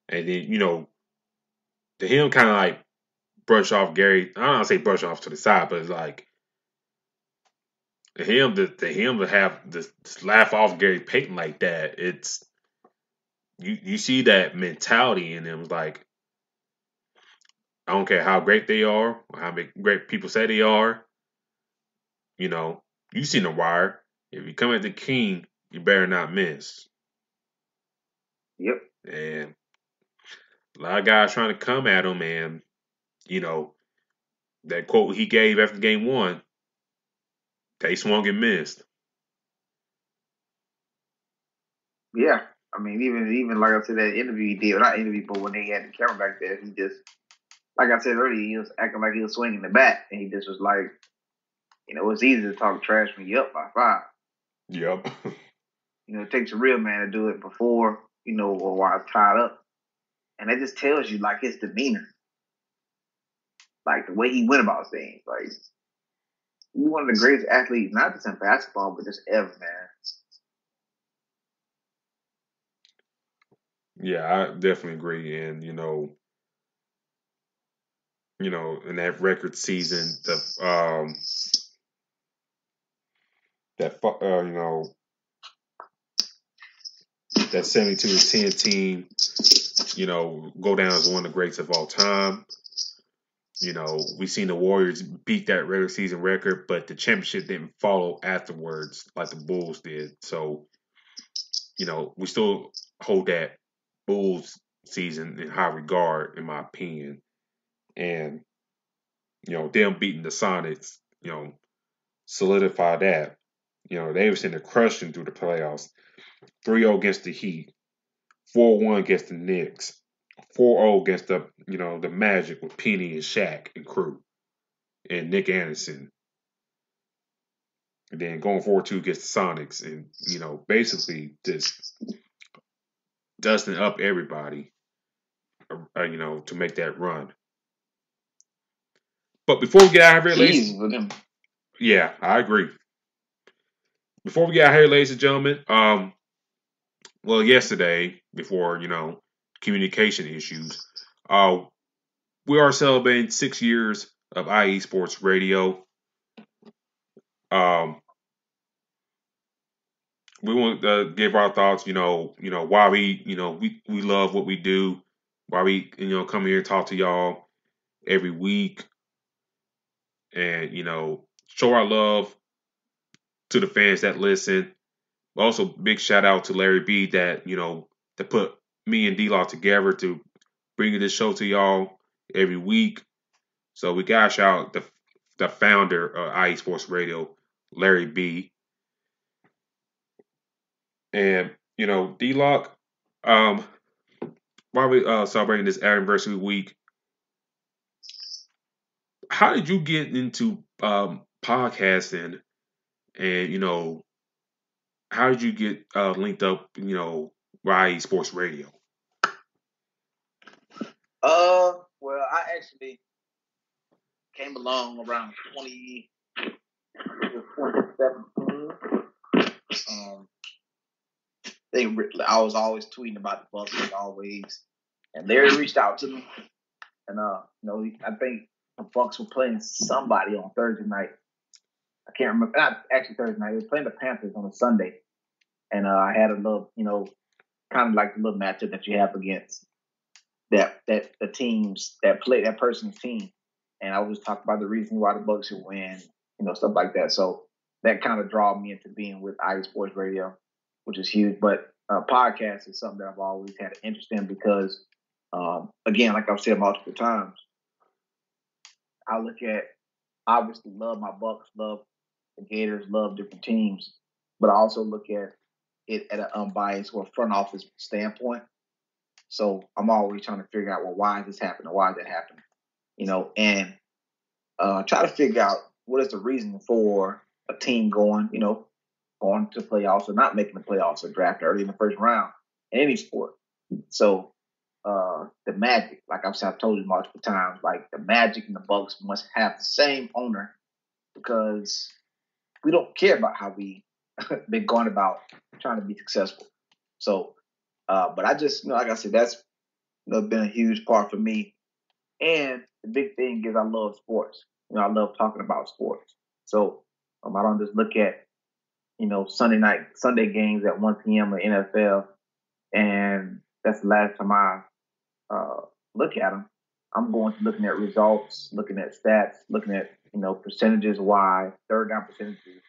and then to him kind of like brush off Gary. I don't want to say brush off to the side, but it's like to have this laugh off Gary Payton like that. It's you see that mentality in him. It's like, I don't care how great they are or how great people say they are. You seen the wire. If you come at the king, you better not miss. Yep. And a lot of guys trying to come at him, and that quote he gave after game one, they swung and missed. Yeah. I mean, even like I said, that interview he did, not interview, but when they had the camera back there, he just, like I said earlier, he was acting like he was swinging the bat, and he just was like, it's easy to talk trash when you're up by 5. Yep. It takes a real man to do it before, or while it's tied up. And that just tells you, like, his demeanor. Like, the way he went about things. Like, he's one of the greatest athletes, not just in basketball, but just ever, man. Yeah, I definitely agree. And in that record season, that 72-10 team, go down as one of the greats of all time. We seen the Warriors beat that regular season record, but the championship didn't follow afterwards like the Bulls did. So, we still hold that Bulls season in high regard, in my opinion. And, them beating the Sonics, solidify that. They was in the crushing through the playoffs. 3-0 against the Heat, 4-1 against the Knicks, 4-0 against the Magic with Penny and Shaq and crew and Nick Anderson. And then going 4-2 against the Sonics, and basically just dusting up everybody, to make that run. But before we get out of here, ladies, yeah, I agree. Before we get out of here, ladies and gentlemen, well, yesterday, before communication issues, we are celebrating 6 years of IE Sports Radio. We want to give our thoughts, why we love what we do, why we come here and talk to y'all every week, and show our love to the fans that listen. Also, big shout out to Larry B that put me and D-Law together to bring this show to y'all every week. So we got to shout out the founder of IE Sports Radio, Larry B. And D-Lock, while we celebrating this anniversary week, how did you get into podcasting, and how did you get linked up, with IE Sports Radio? Well, I actually came along around 2017. I was always tweeting about the Bucks, as always, and Larry reached out to me, and I think the Bucks were playing somebody on Thursday night. I can't remember. Not actually Thursday night. They were playing the Panthers on a Sunday, and I had a little, kind of like the little matchup that you have against that the teams that play that person's team, and I was talking about the reason why the Bucks should win, stuff like that. So that kind of drew me into being with IE Sports Radio, which is huge. But podcast is something that I've always had an interest in because, again, like I've said multiple times, I look at, obviously love my Bucks, love the Gators, love different teams, but I also look at it at an unbiased or front office standpoint. So I'm always trying to figure out, well, why is this happening? Why is that happening? And try to figure out what is the reason for a team going to playoffs or not making the playoffs or draft early in the first round in any sport. So the Magic. Like I've told you multiple times, like the Magic and the Bucks must have the same owner because we don't care about how we been going about trying to be successful. So, but I just, like I said, that's been a huge part for me. And the big thing is I love sports. I love talking about sports. So I don't just look at Sunday games at 1 p.m. in NFL, and that's the last time I uh, look at them. I'm going to looking at results, looking at stats, looking at percentages, why third down percentages,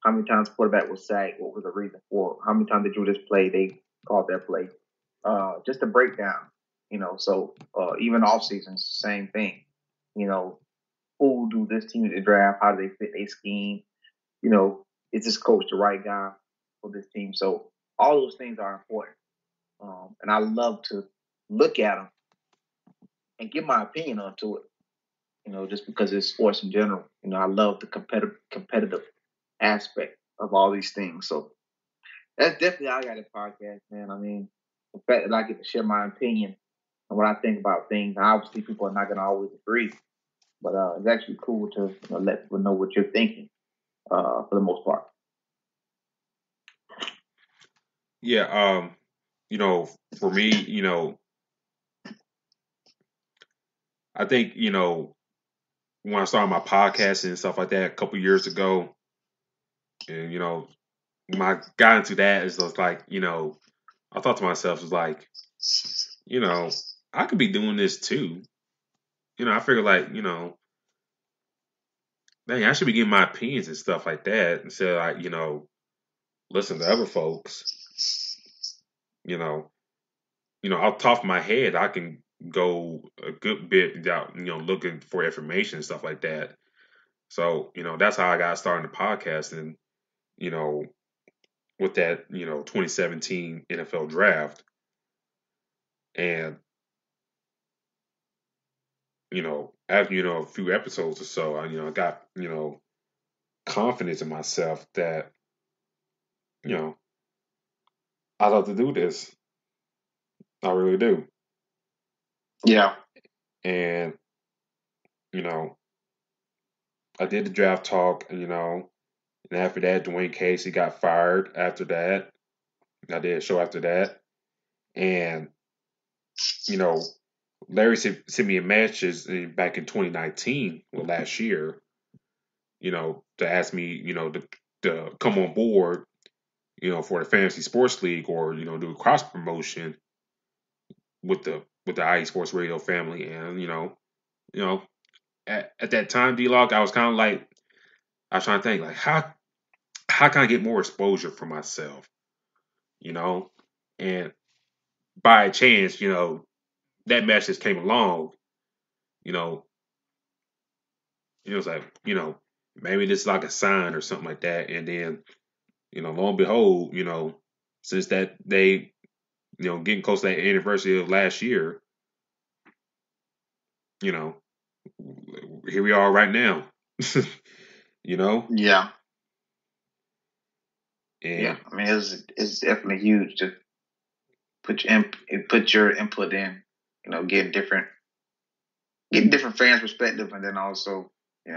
how many times quarterback was sacked, what was the reason for it, how many times they drew this play, they called that play. Just a breakdown, So even off season, same thing. Who do this team to draft? How do they fit their scheme? Is this coach the right guy for this team? So all those things are important. And I love to look at them and give my opinion onto it. Just because it's sports in general. I love the competitive aspect of all these things. So that's definitely how I got a podcast, man. I mean, the fact that I get to share my opinion and what I think about things. Obviously, people are not going to always agree, but it's actually cool to let people know what you're thinking for the most part. Yeah, for me, I think, when I started my podcast and stuff like that a couple years ago, and when I got into that, it's just like, I thought to myself, it's like, I could be doing this too. I figured like, dang, I should be giving my opinions and stuff like that instead of like, listen to other folks. You know, off the top of my head, I can go a good bit without, looking for information and stuff like that. So, that's how I got started in the podcast and, you know, with that, 2017 NFL draft. And, after, a few episodes or so, I got, confidence in myself that, you know, I love to do this. I really do. Yeah. And, you know, I did the draft talk, and after that, Dwayne Casey got fired after that. I did a show after that. And, you know, Larry sent me a message back in 2019, well, last year, to ask me, to come on board, for the Fantasy Sports League or, do a cross promotion with the IE Sports Radio family. And, you know, at that time, D-Log, I was kind of like, I was trying to think, like, how can I get more exposure for myself, you know? And by chance, that message came along, you know, it was like, maybe this is like a sign or something like that. And then, lo and behold, since that day, getting close to that anniversary of last year, you know, here we are right now, you know? Yeah. Yeah. And I mean, it's definitely huge to put your input in. Get different fans' perspective, and then also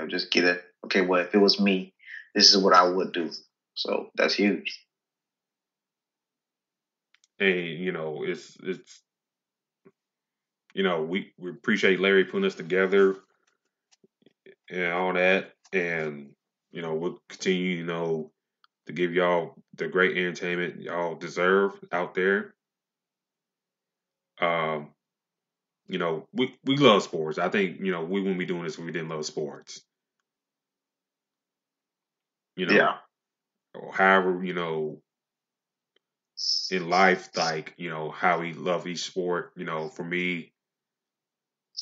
just get a okay. Well, if it was me, this is what I would do. So that's huge. it's we appreciate Larry putting us together and all that. And, we'll continue, to give y'all the great entertainment y'all deserve out there. Um, we love sports. I think, we wouldn't be doing this if we didn't love sports. You know, Yeah. or however, in life, like, how we love each sport. For me,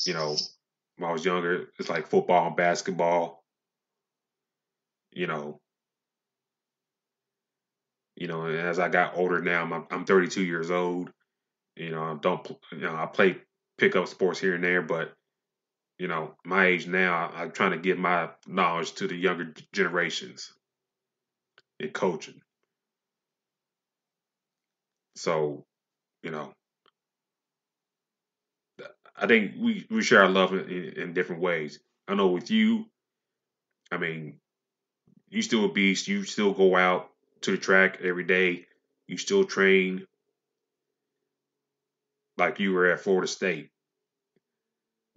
when I was younger, it's like football and basketball, you know, and as I got older now, I'm 32 years old. I don't, I play pickup sports here and there, but my age now, I'm trying to give my knowledge to the younger generations in coaching. So, you know, I think we share our love in different ways. I know with you, I mean, you still a beast. You still go out to the track every day. You still train like you were at Florida State.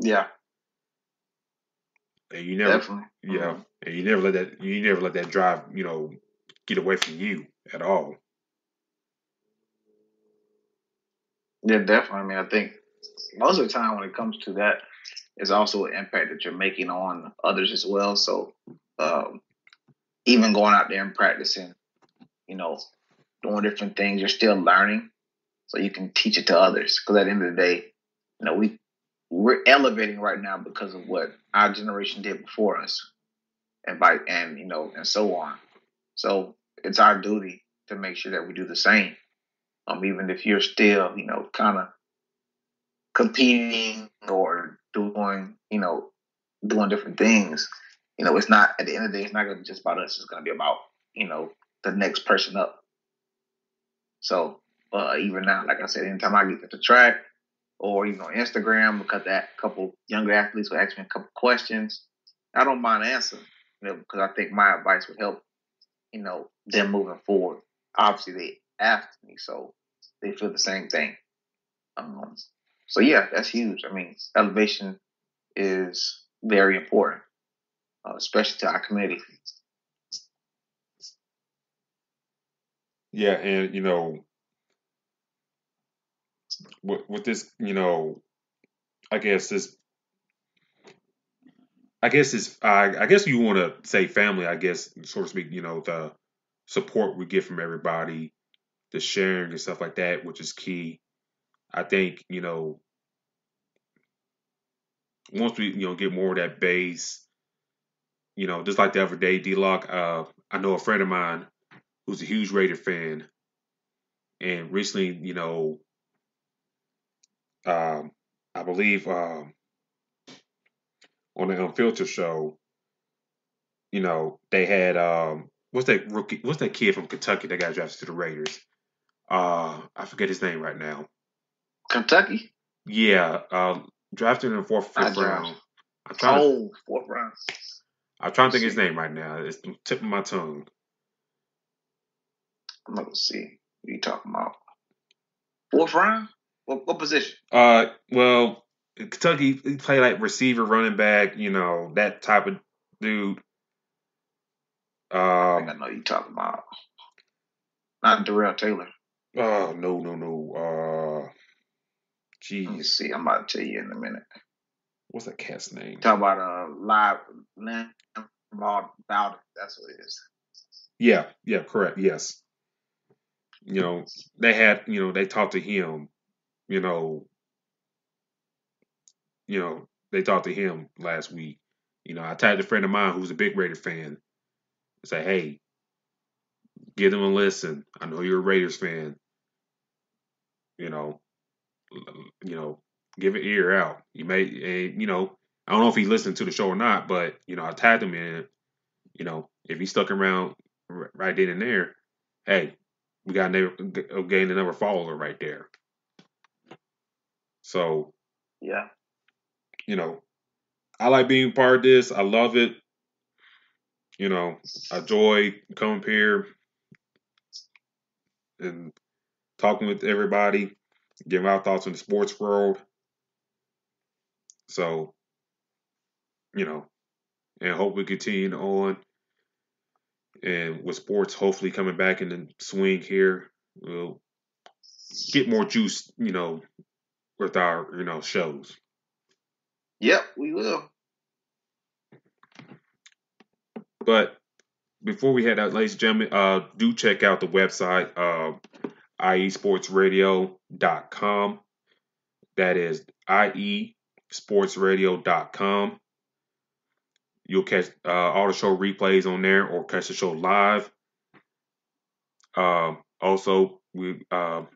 Yeah, And you never, definitely. yeah, and you never let that drive, get away from you at all. Yeah, definitely. I mean, I think most of the time when it comes to that, it's also an impact that you're making on others as well. So, um, even going out there and practicing, you know, doing different things, you're still learning, so you can teach it to others. Because at the end of the day, we're elevating right now because of what our generation did before us, and so on. So it's our duty to make sure that we do the same. Even if you're still, kind of competing or doing different things. It's not at the end of the day. It's not going to be just about us. It's going to be about the next person up. So even now, like I said, anytime I get to the track or even on Instagram, because that couple younger athletes will ask me a couple questions, I don't mind answering. Because I think my advice would help. Them moving forward. Obviously, they asked me, so they feel the same thing. Um, so yeah, that's huge. I mean, elevation is very important, especially to our community. Yeah, and with this, I guess this, I guess you want to say family. I guess, so to speak. The support we get from everybody, the sharing and stuff like that, which is key. I think once we get more of that base, just like the other day, D-Lock. I know a friend of mine who's a huge Raider fan, and recently, I believe on the Unfiltered show, they had what's that kid from Kentucky that got drafted to the Raiders? I forget his name right now. Kentucky? Yeah, drafted in the fourth, I fifth draft. round. I'm trying to Fourth round. I'm trying to think Let's of his see. name right now. It's the tip of my tongue. I'm gonna see. What are you talking about? Fourth round? What position? Well, in Kentucky, he play like receiver, running back, that type of dude. I think I know what you talking about. Not Darrell Taylor. Oh no. Let me Jeez, see. I'm about to tell you in a minute. what's that cat's name? Talk about live Len Bias. That's what it is. Yeah, correct. Yes. They had, they talked to him, you know, they talked to him last week. I tagged a friend of mine who's a big Raider fan. Say, hey, give them a listen. I know you're a Raiders fan. You know, you know, give an ear out. You may, I don't know if he listened to the show or not, but I tagged him in. If he stuck around right then and there, hey, we got gained another follower right there. So, Yeah. you know, I like being part of this. I love it. I enjoy coming here and talking with everybody, giving our thoughts on the sports world. So, you know, and hope we continue on. And with sports hopefully coming back in the swing here, we'll get more juice, with our, shows. Yep, we will. But before we head out, ladies and gentlemen, do check out the website, iesportsradio.com. That is iesportsradio.com. You'll catch all the show replays on there or catch the show live. Also, we got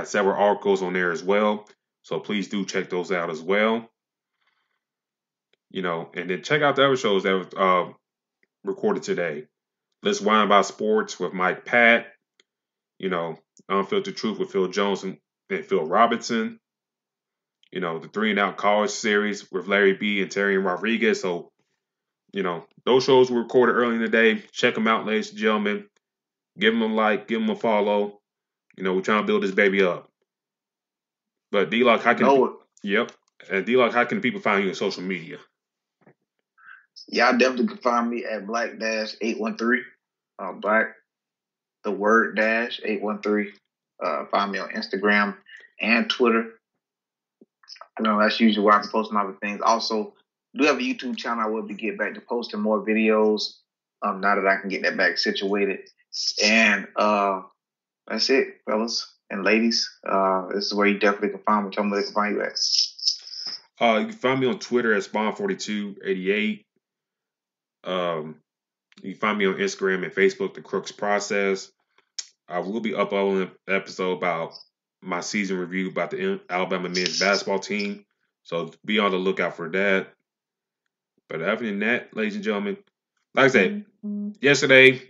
several articles on there as well. So please do check those out as well. And then check out the other shows that were recorded today. Let's Whine About Sports with Mike Pat. Unfiltered Truth with Phil Jones and Phil Robinson. the 3 and Out College series with Larry B and Terry Rodriguez. So, those shows were recorded early in the day. Check them out, ladies and gentlemen. Give them a like, give them a follow. We're trying to build this baby up. But D-Lock, how can yep. And D-Lock, how can people find you on social media? Y'all definitely can find me at Black-813. Black, the word dash 813. Find me on Instagram and Twitter. That's usually where I'm posting other things. Also, do have a YouTube channel. I will be getting back to posting more videos. Now that I can get that back situated. And that's it, fellas and ladies. This is where you definitely can find me. Tell me where they can find you at. You can find me on Twitter at Spawn4288. You can find me on Instagram and Facebook, The Crooks Process. I will be uploading an episode about my season review about the Alabama men's basketball team. So be on the lookout for that. But other than that, ladies and gentlemen, like I said, yesterday,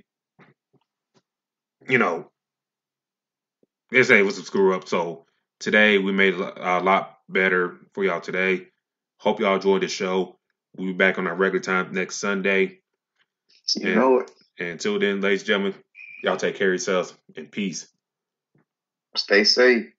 yesterday was a screw up. So today we made a lot better for y'all today. Hope y'all enjoyed the show. We'll be back on our regular time next Sunday. You know it. And until then, ladies and gentlemen, y'all take care of yourselves and peace. Stay safe.